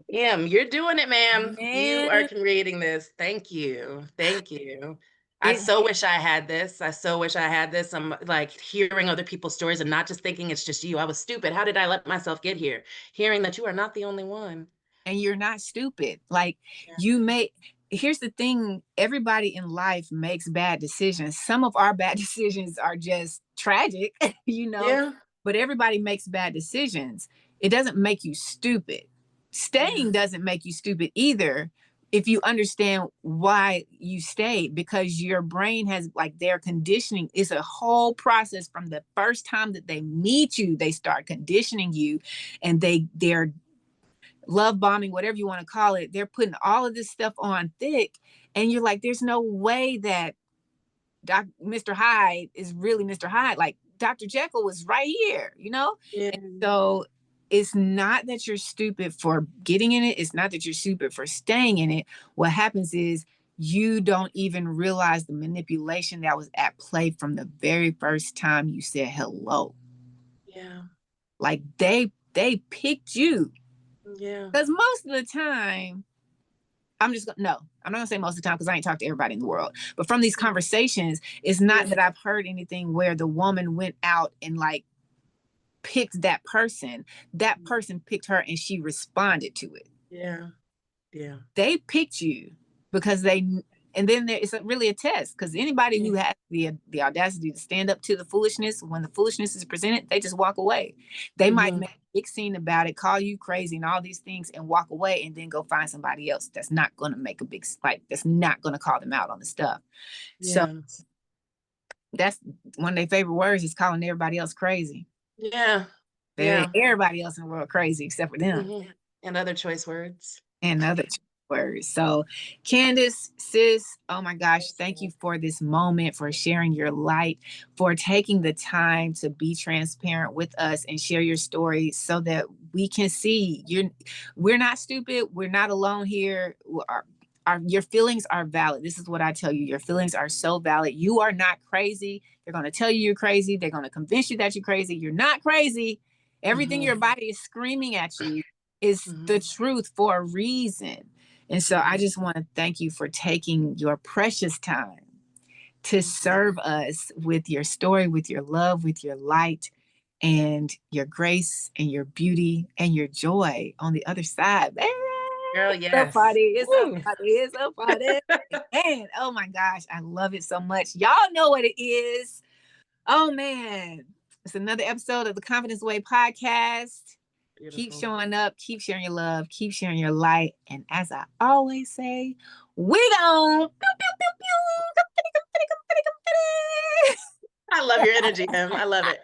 Yeah, you're doing it, ma'am. You are man, creating this. Thank you. Thank you. I it so wish I had this. I so wish I had this. I'm like hearing other people's stories and not just thinking it's just you. I was stupid. How did I let myself get here? Hearing that you are not the only one. and you're not stupid. Like, Yeah. you may here's the thing, everybody in life makes bad decisions. Some of our bad decisions are just tragic, you know, Yeah. but everybody makes bad decisions. It doesn't make you stupid. Yeah. Staying doesn't make you stupid either, if you understand why you stayed, because your brain has, like, their conditioning is a whole process. From the first time that they meet you, they start conditioning you, and they're love bombing, whatever you want to call it. They're putting all of this stuff on thick, and you're like, there's no way that Mr. Hyde is really Mr. Hyde. Like, Dr. Jekyll was right here, you know? Yeah. And so it's not that you're stupid for getting in it. It's not that you're stupid for staying in it. What happens is you don't even realize the manipulation that was at play from the very first time you said hello. Yeah. Like they picked you. Yeah. Because most of the time, I'm not gonna say most of the time because I ain't talked to everybody in the world. But from these conversations, it's not that I've heard anything where the woman went out and like picked that person. That person picked her and she responded to it. Yeah. Yeah. They picked you because and then it's really a test because anybody who has the audacity to stand up to the foolishness, when the foolishness is presented, they just walk away. They might make a big scene about it, call you crazy and all these things and walk away and then go find somebody else that's not going to make a big, like, that's not going to call them out on the stuff. So that's one of their favorite words is calling everybody else crazy. Yeah. Everybody else in the world crazy except for them. And other choice words. And other words. So Candace, sis, oh my gosh, thank you for this moment, for sharing your light, for taking the time to be transparent with us and share your story so that we can see we're not stupid. We're not alone here. Your feelings are valid. This is what I tell you. Your feelings are so valid. You are not crazy. They're going to tell you you're crazy. They're going to convince you that you're crazy. You're not crazy. Everything your body is screaming at you is the truth for a reason. And so I just want to thank you for taking your precious time to serve us with your story, with your love, with your light, and your grace and your beauty and your joy on the other side. Girl, yes. It's a party. And oh my gosh, I love it so much. Y'all know what it is. Oh man, it's another episode of the Conf1dence Way podcast. Beautiful. Keep showing up, keep sharing your love, keep sharing your light. And as I always say, we gon' I love your energy, Em. I love it.